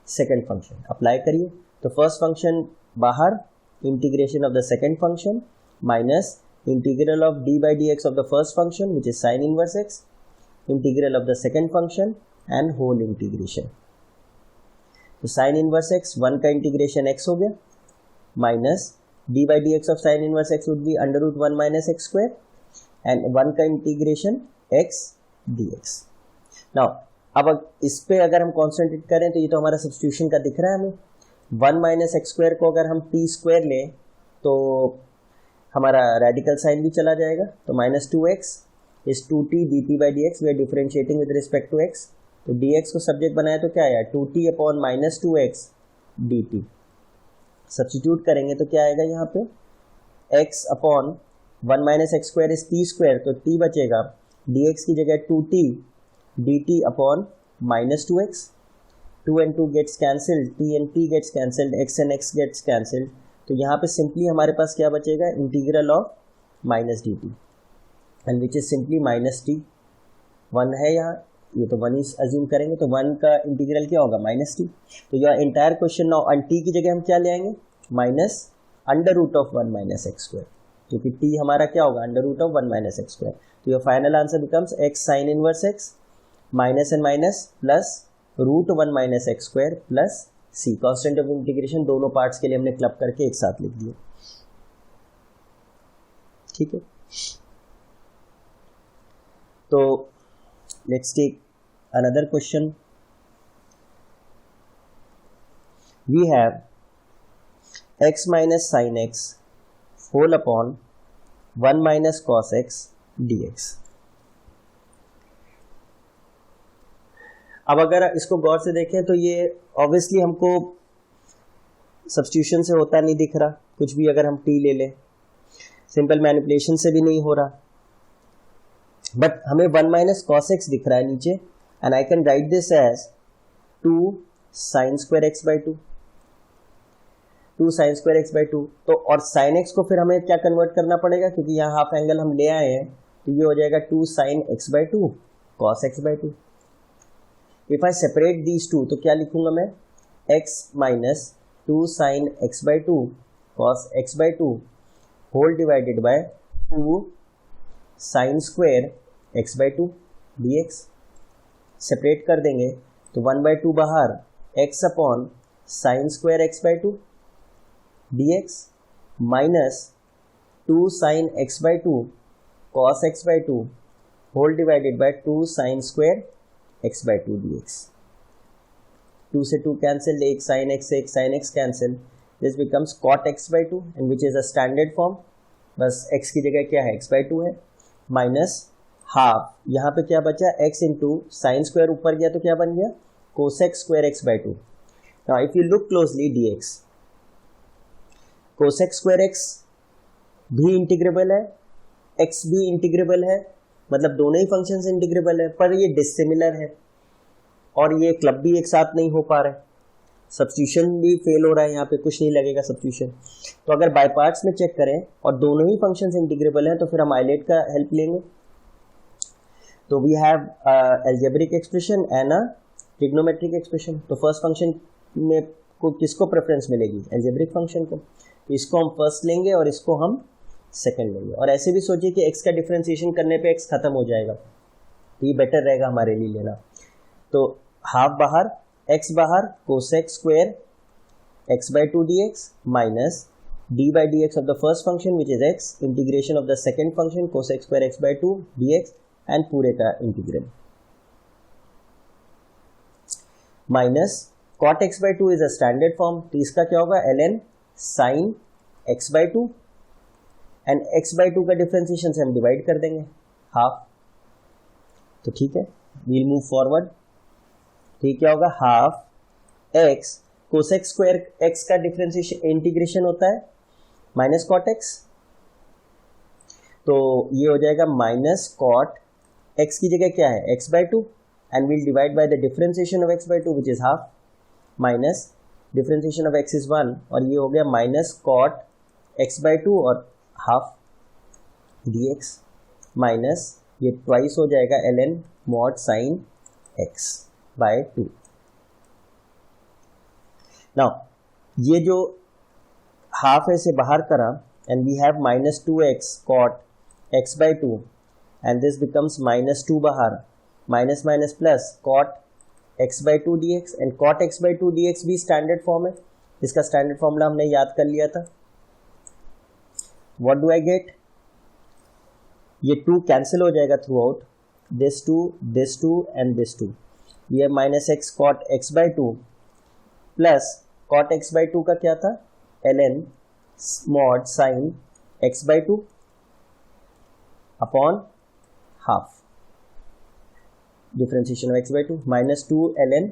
second function. Apply करिए, तो फर्स्ट फंक्शन बाहर, integration of the second function minus integral of d by D x of the first function which is sine inverse x, integral of the second function and whole integration. तो sine inverse x 1 का integration x हो गया minus D by D x of sine inverse x would be under root 1 minus x square and 1 का integration x d x. Now अब इस पे अगर हम कॉन्सेंट्रेट करें तो ये तो हमारा सब्स्टिट्यूशन का दिख रहा है हमें। 1 माइनस एक्स स्क्वायर को अगर हम टी स्क्वायर लें तो हमारा रेडिकल साइन भी चला जाएगा, तो minus 2x is 2t dt by D x, we are differentiating with respect to x, तो dx को सब्जेक्ट बनाया तो क्या आया 2t upon minus 2x dt। Substitute करेंगे तो क्या आएगा यहाँ पे x upon 1 minus x square is t square, तो t बचेगा, dx की जगह 2t dt upon minus 2x, 2 and 2 gets cancelled, t and t gets cancelled, x and x gets cancelled, तो यहाँ पे सिंपली हमारे पास क्या बचेगा integral of minus D T and which is simply minus T. 1 है यहाँ, ये तो 1 ही अज्यूम करेंगे, तो 1 का इंटीग्रल क्या होगा माइनस टी। तो यह एंटायर क्वेश्चन नाउ टी की जगह हम क्या ले आएंगे minus under root of 1 minus x square, क्योंकि टी हमारा क्या होगा under root of 1 minus x square. तो your final answer becomes x sine inverse x minus and minus plus root 1 minus x square plus C. Constant of integration दोनों parts के लिए हमने club करके एक साथ लिख दिया, ठीक है। तो let's take another question. We have x minus sine x whole upon 1 minus cos x dx। अब अगर इसको गौर से देखें तो ये ऑब्वियसली हमको सब्स्टिट्यूशन से होता नहीं दिख रहा, कुछ भी अगर हम t ले लें, सिंपल मैनिपुलेशन से भी नहीं हो रहा, बट हमें 1 माइनस कॉस एक्स दिख रहा है नीचे and I can write this as 2 sine square x by 2, 2 sine square x by 2। तो और साइन एक्स को फिर हमें क्या कन्वर्ट करना पड़ेगा, क्योंकि यहाँ हाफ एंगल हम ले आए हैं, तो ये हो जाएगा 2 sine x by 2 cos x by 2। If I separate these two तो क्या लिखूंगा मैं x minus 2 sine x by 2 cos x by 2 whole divided by 2 sine square x by 2 dx। Separate कर देंगे तो 1 बाई 2 बाहर, x upon sine square x by 2 dx minus 2 sine x by 2 cos x by 2 whole divided by 2 sine square x by 2 dx। 2 से 2 cancel, एक sin x से एक sin x cancel, this becomes cot x by 2 and which is a standard form, बस x की जगह क्या है x by 2 है, माइनस हाफ, यहाँ पे क्या बचा x इंटू साइन स्क्वायर ऊपर गया तो क्या बन गया cosec square x by 2। Now if you look closely dx, cosec square x भी इंटीग्रेबल है, x भी इंटीग्रेबल है, मतलब दोनों ही फंक्शंस इंटीग्रेबल है, पर ये डिसिमिलर है और ये क्लब भी एक साथ नहीं हो पा रहा है, सब्स्टिट्यूशन भी फेल हो रहा है, यहाँ पे कुछ नहीं लगेगा सब्स्टिट्यूशन। तो अगर बाय पार्ट्स में चेक करें और दोनों ही फंक्शंस इंटीग्रेबल हैं तो फिर हम आइलेट का हेल्प लेंगे। तो we have algebraic expression and a trigonometric expression. तो फर्स्ट फंक्शन में को किसको प्रेफरेंस मिलेगी एल्जेब्रिक फंक्शन को, तो इसको हम फर्स्ट लेंगे और इसको हम सेकंड लेंगे। और ऐसे भी सोचिए कि x का डिफरेंशिएशन करने पे x खत्म हो जाएगा, तो ये बेटर रहेगा हमारे लिए लेना। तो हाफ बाहर, x बाहर, cosec square x by 2 dx minus d by dx of the first function which is x, integration of the second function cosec square x by 2 dx and पूरे का integral, minus cot x by 2 is a standard form, तो इसका क्या होगा ln sin x by 2 and x by 2 का differentiation से हम divide कर देंगे हाफ। तो ठीक है, वील मूव फॉरवर्ड। तो क्या होगा half x cosec square x का डिफरेंशिएशन इंटीग्रेशन होता है माइनस कॉट x, तो ये हो जाएगा माइनस कॉट x की जगह क्या है x by 2 and we'll divide by the differentiation of x by 2 which is half, minus differentiation of x is 1 और ये हो गया माइनस कॉट x by 2 और हाफ dx। माइनस ये ट्वाइस हो जाएगा ln mod sin x by 2। Now ये जो हाफ है इसे बाहर करा and we have minus 2x cot x by 2 and this becomes minus 2 बाहर, minus minus plus cot x by 2 dx and cot x by 2 dx भी standard form है, इसका स्टैंडर्ड फॉर्मूला हमने याद कर लिया था। व्हाट डू आई गेट, ये 2 कैंसिल हो जाएगा throughout, this 2 and this 2, ये minus x cot x by 2 plus cot x by 2 का क्या था ln mod sin x by 2 upon half differentiation of x by 2 minus 2 ln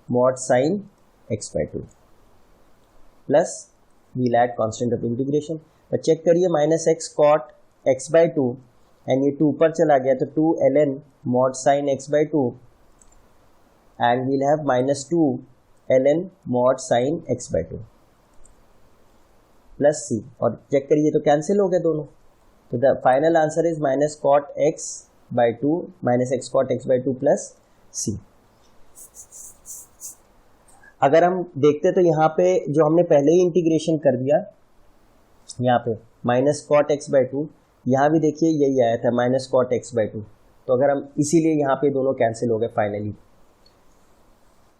mod sin x by 2 plus we'll add constant of integration. पर check करिए minus x cot x by 2 and ये 2 ऊपर चला गया तो 2 ln mod sin x by 2 and we'll have minus 2 ln mod sin x by 2 plus C, और check करिए तो कैंसिल हो गए दोनों, तो the final answer is minus cot x by 2 minus x cot x by 2 plus C. अगर हम देखते तो यहाँ पे जो हमने पहले ही इंटीग्रेशन कर दिया, यहाँ पे माइनस कॉट एक्स बाई 2, यहाँ भी देखिए यही आया था माइनस कॉट एक्स बाई 2, तो अगर हम इसीलिए यहाँ पे दोनों कैंसिल हो गए फाइनली,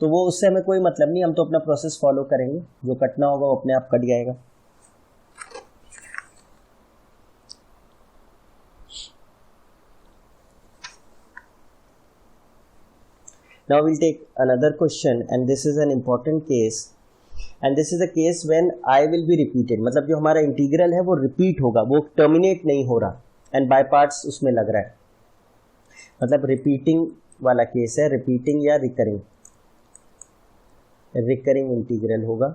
तो वो उससे हमें कोई मतलब नहीं, हम तो अपना प्रोसेस फॉलो करेंगे, जो कटना होगा वो अपने आप कट जाएगा। Now we'll take another question and this is an important case and this is a case when I will be repeated, मतलब जो हमारा इंटीग्रल है वो रिपीट होगा, वो टर्मिनेट नहीं हो रहा एंड बाय पार्ट्स उसमें लग रहा है, मतलब रिपीटिंग वाला केस है, रिपीटिंग या रिकरिंग इंटीग्रल होगा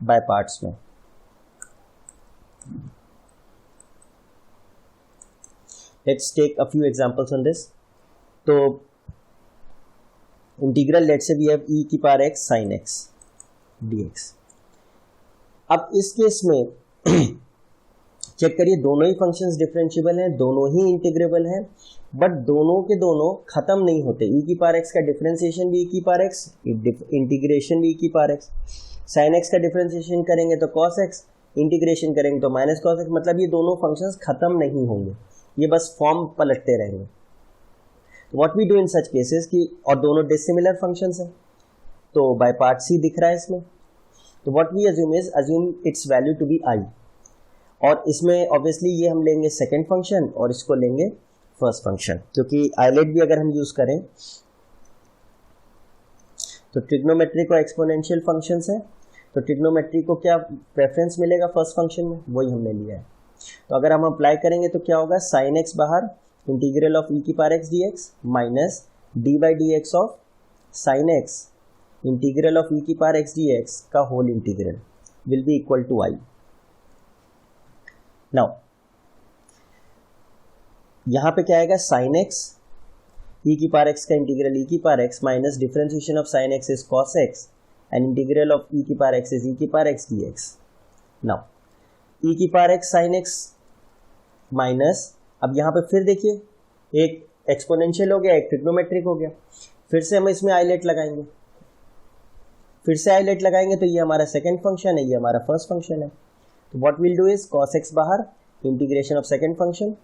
बाय पार्ट्स में। Let's take a few examples on this. तो integral let's say we have e की power x sin x dx। अब इस केस में चेक करिए दोनों ही फंक्शंस डिफरेंशिएबल हैं, दोनों ही इंटीग्रेबल हैं, बट दोनों के दोनों खत्म नहीं होते। e की पावर x का डिफरेंशिएशन भी e की पावर x, इंटीग्रेशन भी e की पावर x, sin x का डिफरेंशिएशन करेंगे तो cos x, इंटीग्रेशन करेंगे तो माइनस cos x, मतलब ये दोनों फंक्शंस खत्म नहीं होंगे, ये बस फॉर्म पलटते रहेंगे। What we do in such cases कि, और दोनों डिसिमिलर फंक्शंस हैं तो बाय पार्ट सी दिख रहा है इसमें, तो what we assume its value to be I, और इसमें ऑब्वियसली ये हम लेंगे सेकंड फंक्शन और इसको लेंगे फर्स्ट फंक्शन, क्योंकि आइलेट भी अगर हम यूज करें तो ट्रिग्नोमेट्रिक और एक्सपोनेंशियल फंक्शंस हैं, तो ट्रिग्नोमेट्री को क्या प्रेफरेंस मिलेगा फर्स्ट फंक्शन में, वही हमने लिया है। तो अगर हम अप्लाई करेंगे तो क्या होगा, साइन एक्स बाहर, इंटीग्रल ऑफ e की power x dx minus d by D x of sine x integral of e की पावर x dx का whole integral will be equal to I. नाउ यहां पे क्या आएगा, साइन x e की पावर x का इंटीग्रल e की power x minus differentiation of sine x is cos x and integral of e की पावर x इज e की power x dx। Now e की power x sine x minus, अब यहाँ पे फिर देखिए एक एक्सपोनेंशियल हो गया, एक ट्रिग्नोमेट्रिक हो गया, फिर से हम इसमें आइलेट लगाएंगे, फिर से आइलेट लगाएंगे तो ये हमारा सेकंड फंक्शन है, ये हमारा फर्स्ट फंक्शन है। तो what will do is cos x बाहर, integration of second function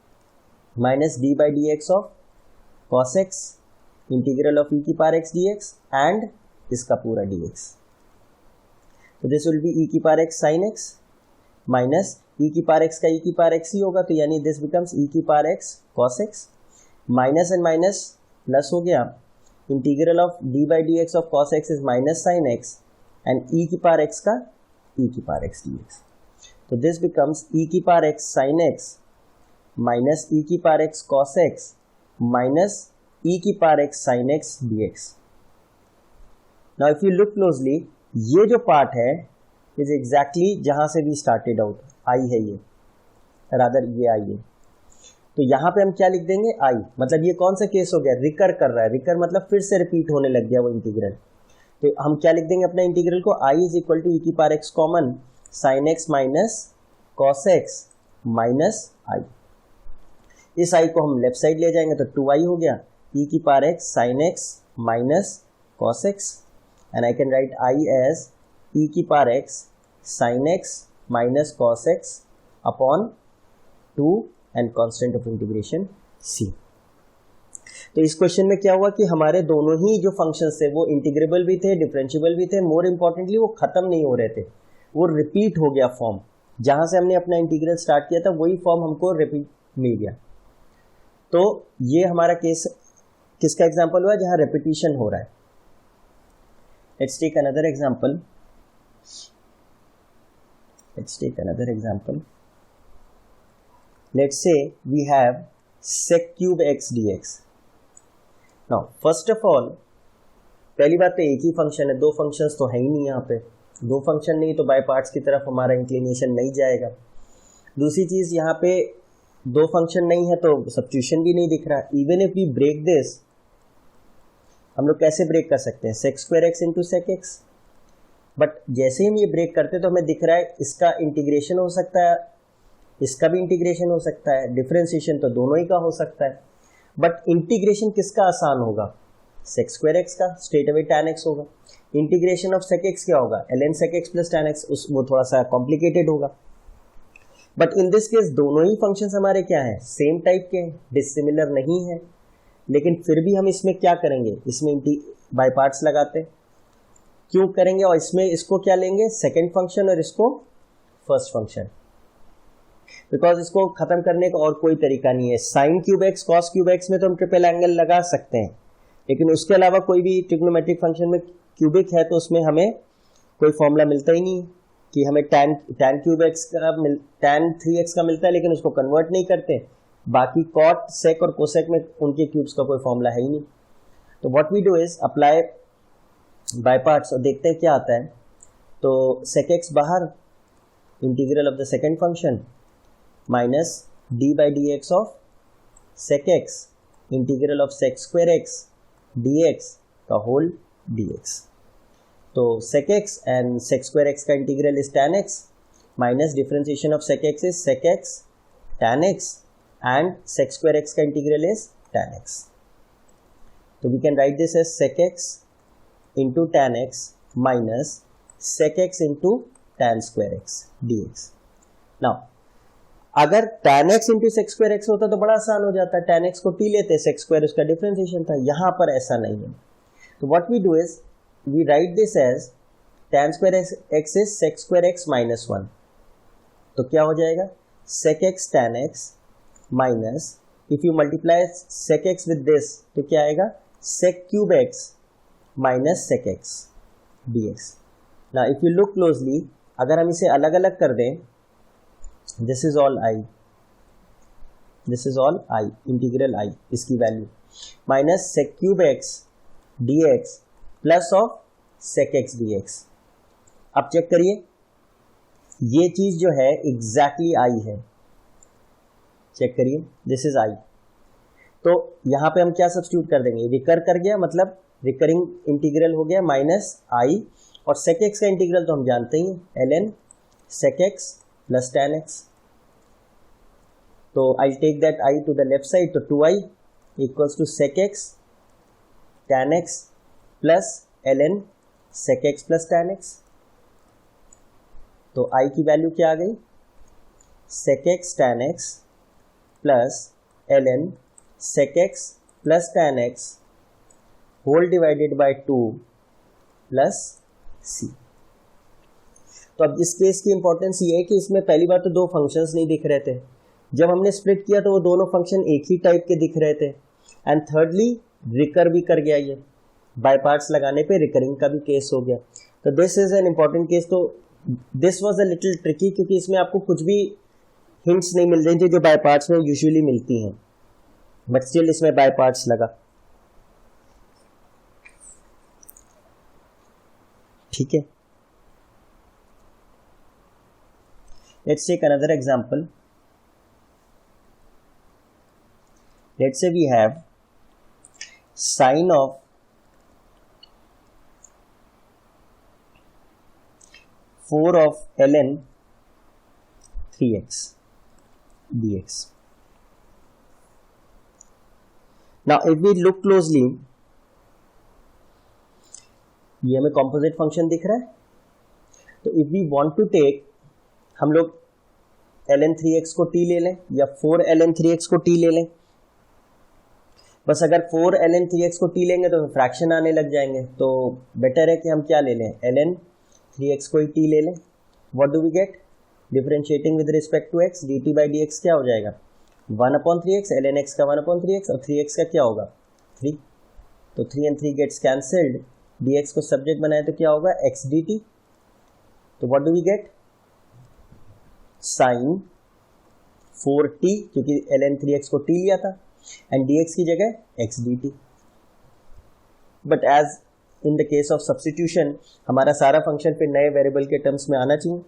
minus d by D x of cos x integral of e की पावर x dx एंड इसका पूरा dx। तो दिस विल बी e की power x sin x minus e की power x का e की power x ही होगा, तो यानी दिस बिकम्स e की power x cos x minus and minus plus हो गया, integral of d by D x of cos x is minus sin x and e की power x का e की power x dx। तो this becomes e की power x sin x minus e की power x cos x minus e की power x sin x dx। Now if you look closely, ये जो part है is exactly जहां से we started out, आई है ये, रादर ये आई है, तो यहां पे हम क्या लिख देंगे, आई, मतलब ये कौन सा केस हो गया, रिकर कर रहा है, रिकर मतलब फिर से रिपीट होने लग गया वो इंटीग्रल, तो हम क्या लिख देंगे अपना इंटीग्रल को, I is equal to e की power x common sine x minus cos x minus I. इस आई को हम लेफ्ट साइड ले जाएंगे तो 2i हो गया, e की power x sin x minus cos x, and I can write i as e की power x sin x minus cos x upon 2 and constant of integration c। तो इस question में क्या हुआ कि हमारे दोनों ही जो फंक्शंस थे वो इंटीग्रेबल भी थे, डिफरेंशिएबल भी थे, मोर इंपॉर्टेंटली वो खत्म नहीं हो रहे थे, वो रिपीट हो गया फॉर्म। जहां से हमने अपना इंटीग्रल स्टार्ट किया था वही फॉर्म हमको रिपीट मिल गया। तो ये हमारा केस किसका एग्जांपल हुआ, जहां रेपिटेशन हो रहा है। Let's take another example. Let's say we have sec cube x dx। Now first of all पहली बात तो एक ही फंक्शन है, दो फंक्शंस तो है ही नहीं यहाँ पे। दो फंक्शन नहीं तो बाय पार्ट्स की तरफ हमारा इंक्लिनेशन नहीं जाएगा। दूसरी चीज यहाँ पे दो फंक्शन नहीं है तो सब्स्टिट्यूशन भी नहीं दिख रहा। Even if we break this, हम लोग कैसे ब्रेक कर सकते हैं, sec square x into sec x। But जैसे ही हम ये ब्रेक करते तो हमें दिख रहा है इसका इंटीग्रेशन हो सकता है, इसका भी इंटीग्रेशन हो सकता है, डिफरेंशिएशन तो दोनों ही का हो सकता है। बट इंटीग्रेशन किसका आसान होगा, sec square x का, स्ट्रेट अवे tan x होगा। इंटीग्रेशन ऑफ sec x क्या होगा, ln sec x plus tan x, वो थोड़ा सा कॉम्प्लिकेटेड होगा। बट इन दिस केस दोनों ही फंक्शंस हमारे क्या हैं, सेम टाइप के हैं, डिसिमिलर नहीं है। लेकिन फिर भी हम इसमें क्या करेंगे, इसमें बाय पार्ट्स लगाते क्यों करेंगे, और इसमें इसको क्या लेंगे, सेकेंड फंक्शन और इसको फर्स्ट फंक्शन, बिकॉज इसको खत्म करने का और कोई तरीका नहीं है। Sine cube x cos cube x में तो हम ट्रिपल एंगल लगा सकते हैं, लेकिन उसके अलावा कोई भी ट्रिग्नोमेट्रिक फंक्शन में क्यूबिक है तो उसमें हमें कोई फॉर्मूला मिलता ही नहीं कि हमें tan क्यूब एक्स का tan 3x का मिलता है, लेकिन उसको कन्वर्ट नहीं करते। बाकी कॉट सेक और कोसेक में उनके क्यूब्स का कोई फॉर्मूला है ही नहीं। तो what we do is apply by parts और देखते हैं क्या आता है। तो sec x बाहर, integral of the second function minus D by D x of sec x, integral of sec square x dx का होल dx। तो sec x and sec square x का integral is tan x minus differentiation of sec x is sec x tan x and sec square x का integral is tan x। तो we can write this as sec x into tan x minus sec x into tan square x dx। Now अगर tan x into sec square x होता तो बड़ा आसान हो जाता, tan x को t लेते, sec square उसका डिफरेंशिएशन था। यहाँ पर ऐसा नहीं है। तो what we do is we write this as tan square x is sec square x minus 1। तो क्या हो जाएगा, sec x tan x minus, if you multiply sec x with this तो क्या आएगा, sec cube x minus sec x dx। Now if you look closely, अगर हम इसे अलग अलग कर दें, this is all I, integral I, इसकी value minus sec cube x dx plus of sec x dx। अब चेक करिए, ये चीज जो है एग्जैक्टली I है, चेक करिए, दिस इज I। तो यहां पे हम क्या सब्स्टिट्यूट कर देंगे, रिकर कर गया, मतलब रिकरिंग इंटीग्रल हो गया माइनस I, और sec x का इंटीग्रल तो हम जानते ही ln sec x plus tan x। तो I take that I to the left side, तो 2i equals to sec x tan x plus ln sec x plus tan x। तो I की value क्या आ गई, sec x tan x plus ln sec x plus tan x whole divided by 2 plus c। तो अब इस case की importance ये है कि इसमें पहली बार तो दो फंक्शंस नहीं दिख रहे थे, जब हमने स्प्लिट किया तो वो दोनों फंक्शन एक ही टाइप के दिख रहे थे, एंड थर्डली रिकर भी कर गया, ये बाय पार्ट्स लगाने पे रिकरिंग का भी केस हो गया। तो this is an important case. तो this was a little tricky, क्योंकि इसमें आपको कुछ भी हिंट्स नहीं मिल रही थी जो बाय पार्ट्स में यूजुअली मिलती हैं, बट स्टिल इसमें बाय पार्ट्स लगा। ठीक है, let's take another example। Let's say we have sine of 4 of ln 3x dx। Now if we look closely, ये हमें कॉम्पोजिट फंक्शन दिख रहा है, तो if we want to take, हम लोग ln3x को t ले लें या 4ln3x को t ले लें। बस अगर 4ln3x को t लेंगे तो फ्रैक्शन आने लग जाएंगे, तो बेटर है कि हम क्या ले लें, ln3x को ही t ले लें। What do we get, differentiating with respect to x, dt by dx क्या हो जाएगा, 1/3x, ln x का 1/3x और 3x का क्या होगा 3, तो 3 and 3 गेट्स कैंसल्ड, dx को सब्जेक्ट बनाए तो क्या होगा x dt, तो what do we get, sine 4t, क्योंकि ln3x को t लिया था, एंड dx की जगह x dt। But as in the case of substitution हमारा सारा फंक्शन फिर नए वेरिएबल के टर्म्स में आना चाहिए,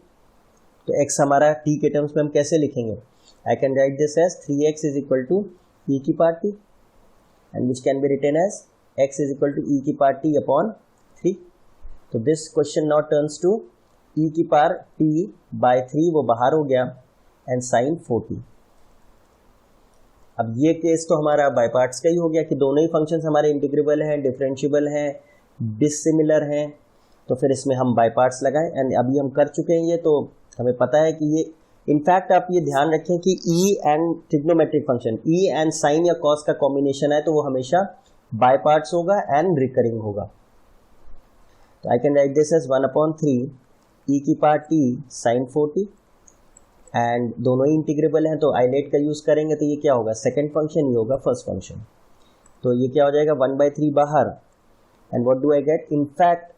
तो x हमारा t के टर्म्स में हम कैसे लिखेंगे, I can write this as 3x is equal to e की power t, and which can be written as x is equal to e की पावर t अपॉन 3। तो this question now turns to e की power t by 3, वो बाहर हो गया, and sign 4t। अब ये केस तो हमारा बाय पार्ट्स का ही हो गया कि दोनों ही फंक्शंस हमारे इंटीग्रेबल हैं, डिफरेंशिएबल हैं, डिसिमिलर हैं, तो फिर इसमें हम बाय पार्ट्स लगाएं, एंड अभी हम कर चुके हैं ये, तो हमें पता है कि ये, इनफैक्ट आप ये ध्यान रखें कि e and trigonometric function, e and sine या कॉस का कॉम्बिनेशन है, तो वो हमेशा बाय पार्ट्स होगा एंड रिकरिंग होगा। तो I can write this as 1/3 e की power t sine 4t, and दोनों ही इंटीग्रेबल हैं, तो आइलेट का यूज करेंगे, तो ये क्या होगा, सेकंड फंक्शन, ये होगा फर्स्ट फंक्शन, तो ये क्या हो जाएगा 1/3 बाहर, and what do I get, in fact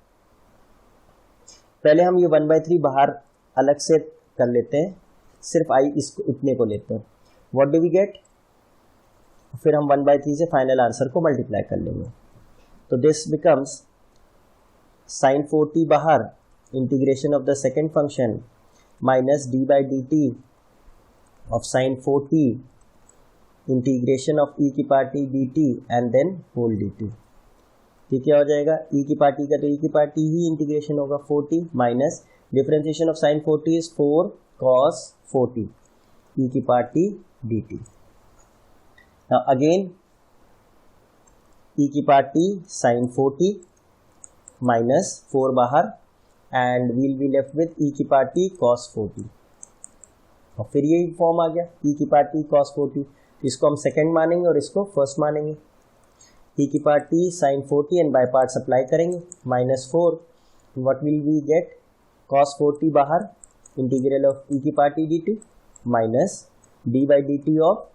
पहले हम ये 1/3 बाहर अलग से कर लेते हैं, सिर्फ आई इसको इतने को लेते हैं, व्हाट डू वी गेट, फिर हम 1/3 से फाइनल आंसर को मल्टीप्लाई कर लेंगे, तो दिस बिकम्स साइन 4t बाहर, integration of the second function minus d by dt of sine 4t, integration of e की power t dt and then whole dt। ये क्या हो जाएगा, e की पावर t का तो e की पावर t ही इंटीग्रेशन होगा 4t, minus differentiation of sine 4t is 4 cos 4t, e की power t dt। Now again e की power t sine 4t minus 4 बाहर, and we'll be left with e की power t cos 4t, और फिर यही form आ गया e की power t cos 4t, इसको हम सेकंड मानेंगे और इसको फर्स्ट मानेंगे, e की power t sin 4t and by parts apply करेंगे, minus 4, what will we get, cos 4t बाहर, इंटीग्रल ऑफ e की power t dt minus d by dt of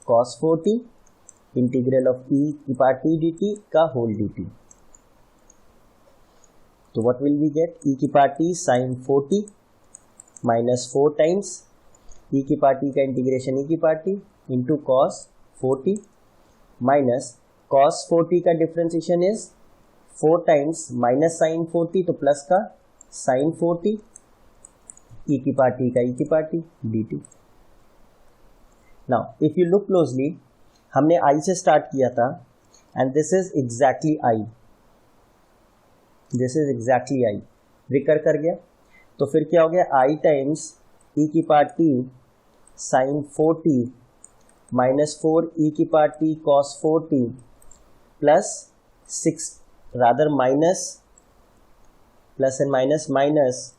cos 4t, integral of e की power t dt का whole dt। तो what will we get, e की power t sin 4t minus 4 times e की power t का integration e की power t into cos 4t, minus cos 4t का differentiation is 4 times minus sin 4t, तो plus का sin 4t, e की power t का e की power t dt। Now if you look closely, हमने i से start किया था, and this is exactly i, this is exactly i, recur कर गया, तो फिर क्या हो गया, i टाइम्स e की power t sine 4t minus 4 e की power t cos 4t plus 6, rather minus, plus and minus, minus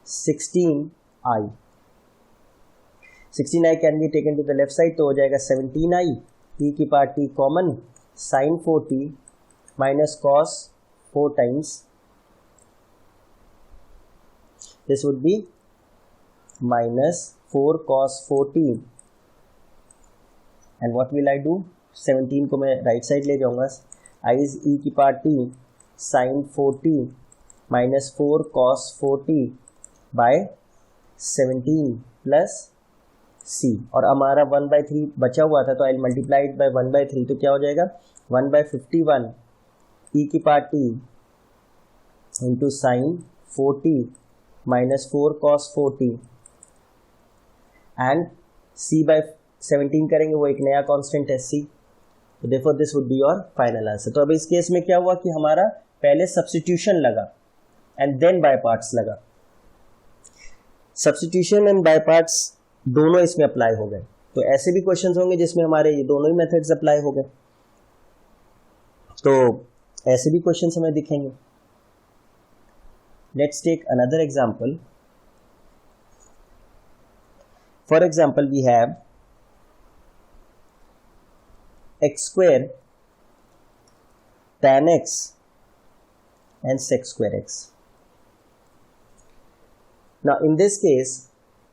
16i, 16i can be taken to the left side, तो हो जाएगा 17i, e की power t common sine 4t minus cos 4 times, this would be minus 4 cos 4t, and what will I do, 17 को मैं right side ले जाऊंगा, i is e की power t sin 4t minus 4 cos 4t by 17 plus c, और हमारा 1/3 बचा हुआ था, तो आई मल्टीप्लाई इट बाय 1/3, तो क्या हो जाएगा 1/51 e की power t into sine 4t minus 4 cos 4t, and c by 17 करेंगे, वो एक नया कांस्टेंट है c, तो देखो this would be your final answer. तो अब इस केस में क्या हुआ कि हमारा पहले सब्स्टिट्यूशन लगा एंड देन बाय पार्ट्स लगा, सब्स्टिट्यूशन एंड बाय पार्ट्स दोनों इसमें अप्लाई हो गए, तो ऐसे भी क्वेश्चंस होंगे जिसमें हमारे ये दोनों ही मेथड्स अप्लाई हो गए। तो ऐसे भी क्वेश्चन हमें दिखेंगे. Let's take another example. For example we have x square tan x and sec square x. Now in this case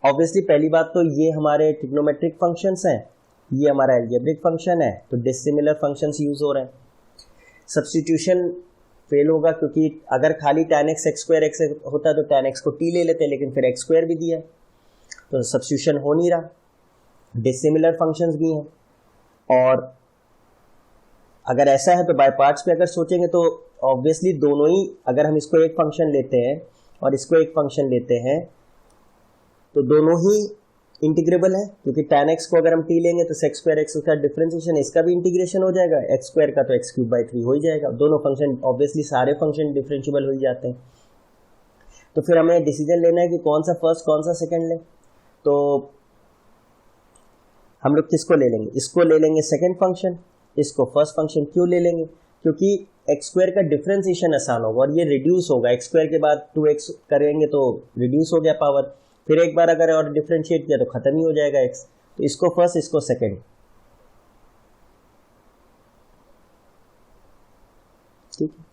obviously पहली बात तो ये हमारे ट्रिग्नोमेट्रिक फंक्शंस हैं, ये हमारा एल्जेब्रिक फंक्शन है, तो डिसिमिलर फंक्शंस यूज हो रहे हैं. सब्स्टिट्यूशन फेल होगा क्योंकि अगर खाली tan x sec square x होता तो tan x को t ले लेते, लेकिन फिर x square भी दिया तो सब्स्टिट्यूशन हो नहीं रहा. डिसिमिलर फंक्शंस भी हैं. और अगर ऐसा है तो बाय पार्ट्स पे अगर सोचेंगे तो ऑब्वियसली दोनों ही, अगर हम इसको एक फंक्शन लेते हैं और इसको एक फंक्शन लेते हैं तो दोनों ही इंटीग्रेबल है, क्योंकि tan x को अगर हम t लेंगे तो sec square x का डिफरेंशिएशन, इसका भी इंटीग्रेशन हो जाएगा, x स्क्वायर का तो x³ हो ही जाएगा. दोनों फंक्शन ऑब्वियसली सारे फंक्शन डिफरेंशिएबल हो ही जाते हैं. तो फिर हमें डिसीजन लेना है कि कौन सा फर्स्ट कौन सा सेकेंड लें. तो हम लोग किसको ले लेंगे? इसको ले लेंगे सेकेंड फंक्शन, इसको फर्स्ट फंक्शन. क्यों ले लेंगे? क्योंकि एक्स स्क्वायर का डिफरेंशिएशन आसान होगा और ये रिड्यूस होगा. एक्स स्क्वायर के बाद 2x करेंगे तो रिड्यूस हो गया पावर, फिर एक बार अगर और डिफरेंशिएट किया तो खत्म ही हो जाएगा x. तो इसको फर्स्ट, इसको सेकेंड. ठीक है.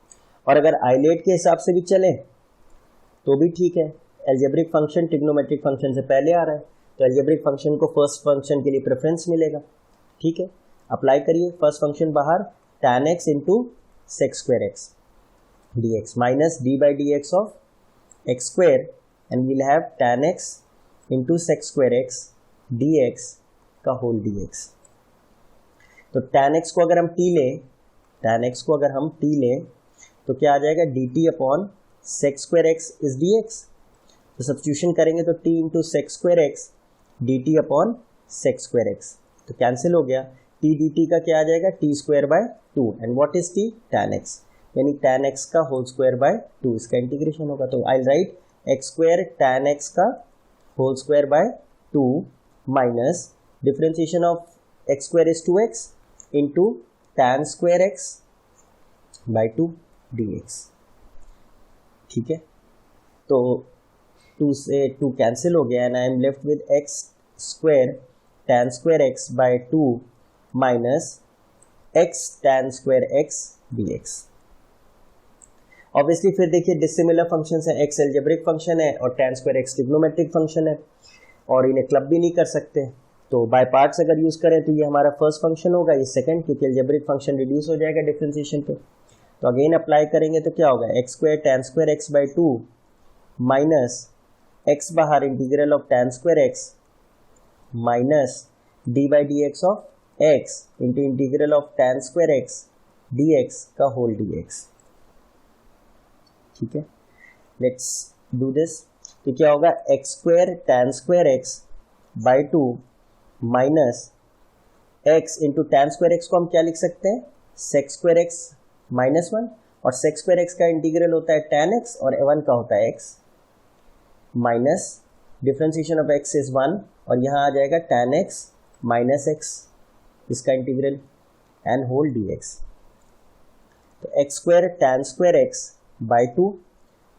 और अगर आइलेट के हिसाब से भी चले तो भी ठीक है. एल्जेब्रिक फंक्शन ट्रिग्नोमेट्रिक फंक्शन से पहले आ रहा है तो एल्जेब्रिक फंक्शन को फर्स्ट फंक्शन के लिए प्रेफरेंस मिलेगा. ठीक है. अप्लाई करिए. फर्स्ट फंक्शन बाहर tan x into sec square x dx minus d by dx of x square and we'll have tan x into sec square x dx का whole dx. तो tan x को अगर हम t लें, tan x को अगर हम t लें तो क्या आ जाएगा? dt upon sec square x is dx. तो सब्स्टिट्यूशन करेंगे तो t into sec square x dt upon sec square x तो कैंसिल हो गया. t dt का क्या आ जाएगा? t square by 2 and what is t? tan x, यानी tan x का होल स्क्वायर बाय 2. इसका इंटीग्रेशन होगा तो I write x square tan x का whole square by 2 minus differentiation of x square is 2x into tan square x by 2 dx. ठीक है. तो 2 से 2 कैंसिल हो गया and I am left with x square tan square x by 2 minus x tan square x dx. Obviously फिर देखिए dissimilar functions हैं. x algebraic function है और tan square x trigonometric function है और इन्हें क्लब भी नहीं कर सकते. तो बाय पार्ट्स अगर यूज करें तो ये हमारा फर्स्ट फंक्शन होगा, ये सेकंड, क्योंकि एल्जेब्रिक फंक्शन रिड्यूस हो जाएगा डिफरेंशिएशन पे. तो अगेन अप्लाई करेंगे तो क्या होगा? x square tan square x by 2 minus x बाहर integral of tan square x minus d by dx of x into integral of tan square x dx का होल dx. ठीक है. Let's do this. तो क्या होगा? x square tan square x by 2 minus x into tan square x को हम क्या लिख सकते हैं? sec स्क्वायर x माइनस 1, और sec स्क्वायर x का इंटीग्रल होता है tan x और 1 का होता है x minus differentiation of x is 1 और यहाँ आ जाएगा tan x माइनस x इसका इंटीग्रल एंड होल dx. तो x square tan square x by 2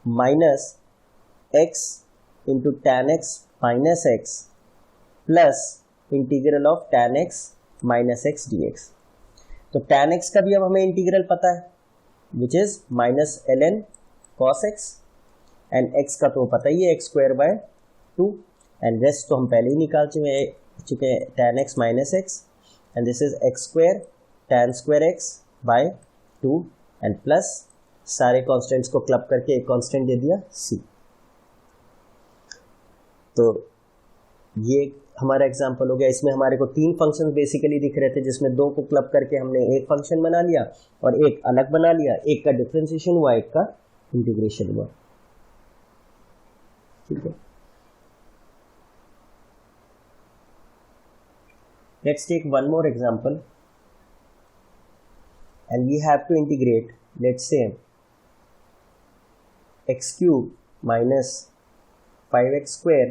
minus x into tan x minus x plus integral of tan x minus x dx. तो tan x का भी अब हमें integral पता है which is minus ln cos x and x का तो पता ही है x square by 2 and rest तो हम पहले ही निकाल चुके हैं tan x minus x and this is x square tan square x by 2 and plus सारे कांस्टेंट्स को क्लब करके एक कांस्टेंट दे दिया c. तो ये हमारा एग्जांपल हो गया. इसमें हमारे को 3 फंक्शंस बेसिकली दिख रहे थे जिसमें 2 को क्लब करके हमने एक फंक्शन बना लिया और एक अलग बना लिया. एक का डिफरेंशिएशन हुआ, एक का इंटीग्रेशन हुआ. ठीक है. Let's take one more example and we have to integrate, let's say x cube minus 5x square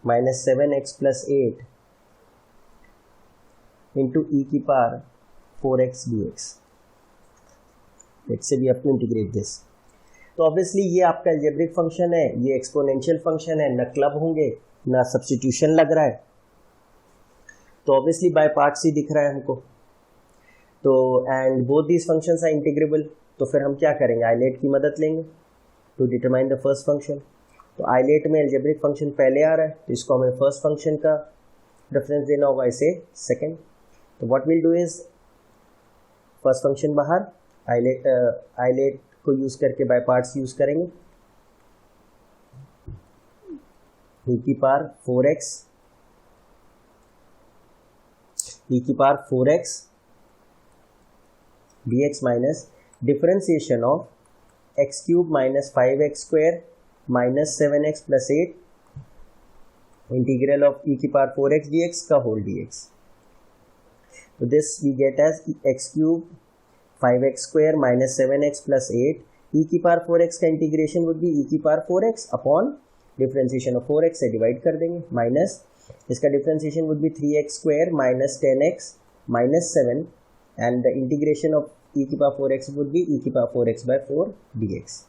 minus 7x plus 8 into e की power 4x dx. Let's say we have to integrate this. तो obviously ये आपका algebraic function है, ये exponential function है, न club होंगे ना सब्स्टिट्यूशन लग रहा है, तो ऑब्वियसली बाय पार्ट्स ही दिख रहा है हमको। तो and both these functions are integrable, तो फिर हम क्या करेंगे, आइलेट की मदद लेंगे to determine the first function. तो आइलेट में अलजेब्रिक फंक्शन पहले आ रहा है, तो इसको हमें फर्स्ट फंक्शन का रेफरेंस देना होगा, इसे सेकंड। तो what will do is first function बाहर, आइलेट को यूज करके बाय पार्ट्स यूज करेंगे, e की power 4x dx minus differentiation of x cube minus 5x square minus 7x plus 8 integral of e की पावर 4x dx का whole dx। तो this we get as x cube 5x square minus 7x plus 8, e की power 4x का integration would be e की power 4x upon differentiation of 4x से divide कर देंगे, minus इसका differentiation would be 3x square minus 10x minus 7 and the integration of e की power 4x would be e की power 4x by 4 dx।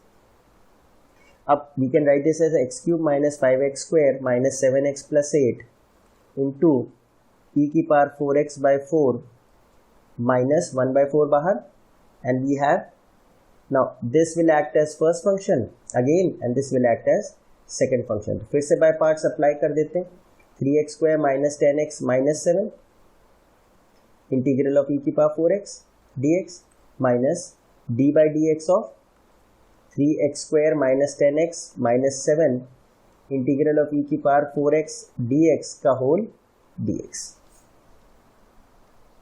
अब we can write this as x cube minus 5x square minus 7x plus 8 into e की power 4x by 4 minus 1 by 4 बाहर, and we have now this will act as first function again and this will act as second function। तो फिर से by parts apply कर देते हैं, 3x square minus 10x minus 7 integral of e की power 4x dx minus d by dx of 3x square minus 10x minus 7 integral of e की power 4x dx का whole dx।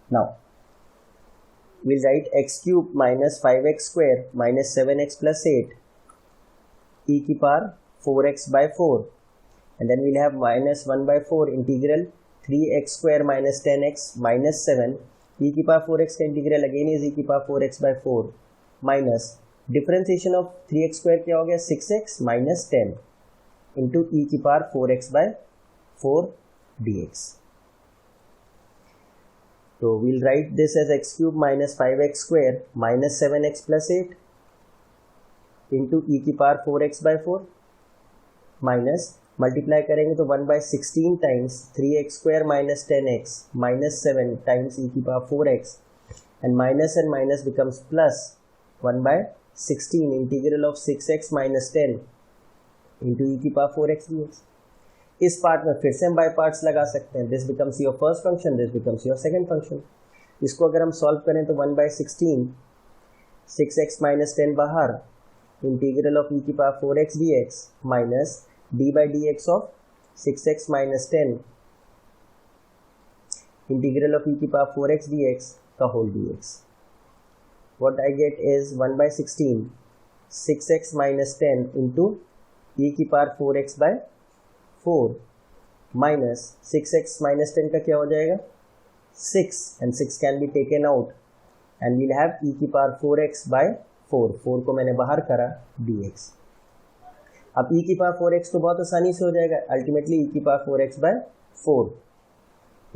now we'll write x cube minus 5x square minus 7x plus 8 e की power 4x by 4 and then we'll have minus 1 by 4 integral 3x square minus 10x minus 7 e की power 4x का integral again is e की power 4x by 4 minus differentiation of 3x square क्या हो गया 6x minus 10 into e की power 4x by 4 dx। तो we'll write this as x cube minus 5x square minus 7x plus 8 into e की power 4x by 4 minus multiply करेंगे तो 1 by 16 times 3x square minus 10x minus 7 times e की power 4x and minus becomes plus 1 by 16 integral of 6x minus 10 into e की power 4x dx। इस part में फिर से हम bye parts लगा सकते हैं, this becomes your first function, this becomes your second function. इसको अगर हम सॉल्व करें तो 1 by 16 6x माइनस 10 बाहर इंटीग्रल ऑफ e की power 4x dx minus d by dx of 6x minus 10 integral of e की पावर 4x dx का whole dx। what I get is 1 by 16 6x minus 10 into e की power 4x by 4 minus 6x minus 10 का क्या हो जाएगा 6 and 6 can be taken out and we'll have e की power 4x by 4 को मैंने बाहर करा dx। अब e की पावर 4x तो बहुत आसानी से हो जाएगा, अल्टीमेटली e की power 4x by 4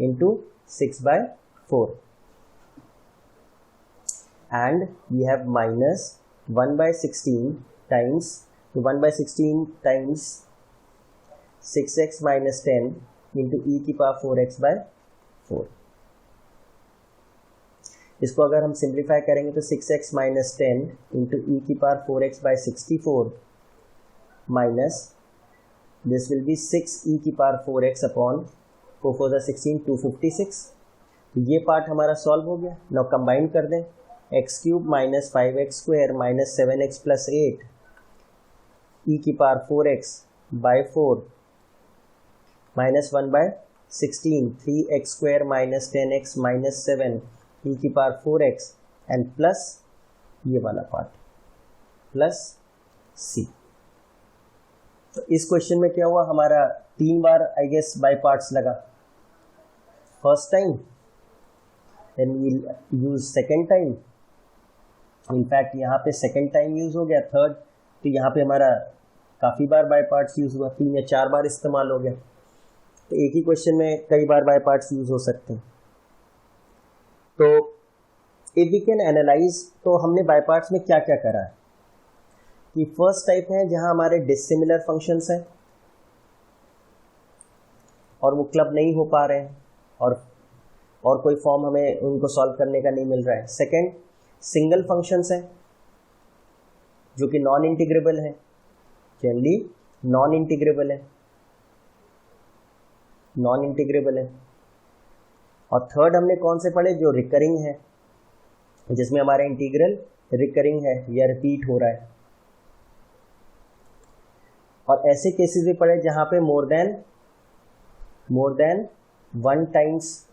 into 6 by 4 and we have minus 1 by 16 times 1 by 16 times 6x minus 10 into e की पावर 4x by 4। इसको अगर हम सिंप्लीफाई करेंगे तो 6x minus 10 into e की power 4x by 64 minus this will be 6 e की power 4x upon 4 4 16 256। ये part हमारा सॉल्व हो गया। नाउ कंबाइन कर दें, x cube minus 5x square minus 7x plus 8 e की power 4x by 4 minus 1 by 16 3x square minus 10x minus 7 e की power 4x and plus ये वाला पार्ट प्लस c। तो इस क्वेश्चन में क्या हुआ, हमारा 3 बार आई गेस बाय पार्ट्स लगा, first time then we'll use second time, in fact यहाँ पे सेकेंड टाइम यूज हो गया, थर्ड तो यहाँ पे हमारा काफ़ी बार बाय पार्ट्स यूज हुआ, 3 या 4 बार इस्तेमाल हो गया। तो एक ही क्वेश्चन में कई बार बाय पार्ट्स यूज हो सकते हैं। तो इफ वी कैन एनालाइज, तो हमने बाय पार्ट्स में क्या क्या करा है कि फर्स्ट टाइप है जहां हमारे डिसिमिलर फंक्शंस हैं और वो क्लब नहीं हो पा रहे हैं और कोई फॉर्म हमें उनको सॉल्व करने का नहीं मिल रहा है। सेकंड, सिंगल फंक्शंस हैं जो कि नॉन इंटीग्रेबल है, जनरली नॉन इंटीग्रेबल है। और थर्ड हमने कौन से पढ़े, जो रिकरिंग है, जिसमें हमारा इंटीग्रल रिकरिंग है या रिपीट हो रहा है। और ऐसे केसेस भी पढ़े जहां पे more than one times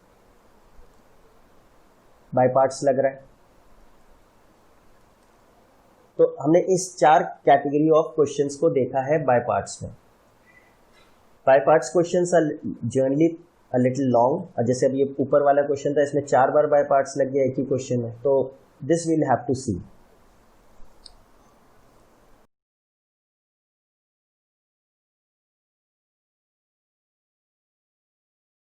by parts लग रहा है। तो हमने इस 4 कैटेगरी ऑफ क्वेश्चंस को देखा है बाय पार्ट्स में। By parts questions are generally a little long, जैसे अब ये ऊपर वाला क्वेश्चन था, इसमें 4 बार बाय पार्ट्स लग गया एक ही क्वेश्चन में, तो this will have to C.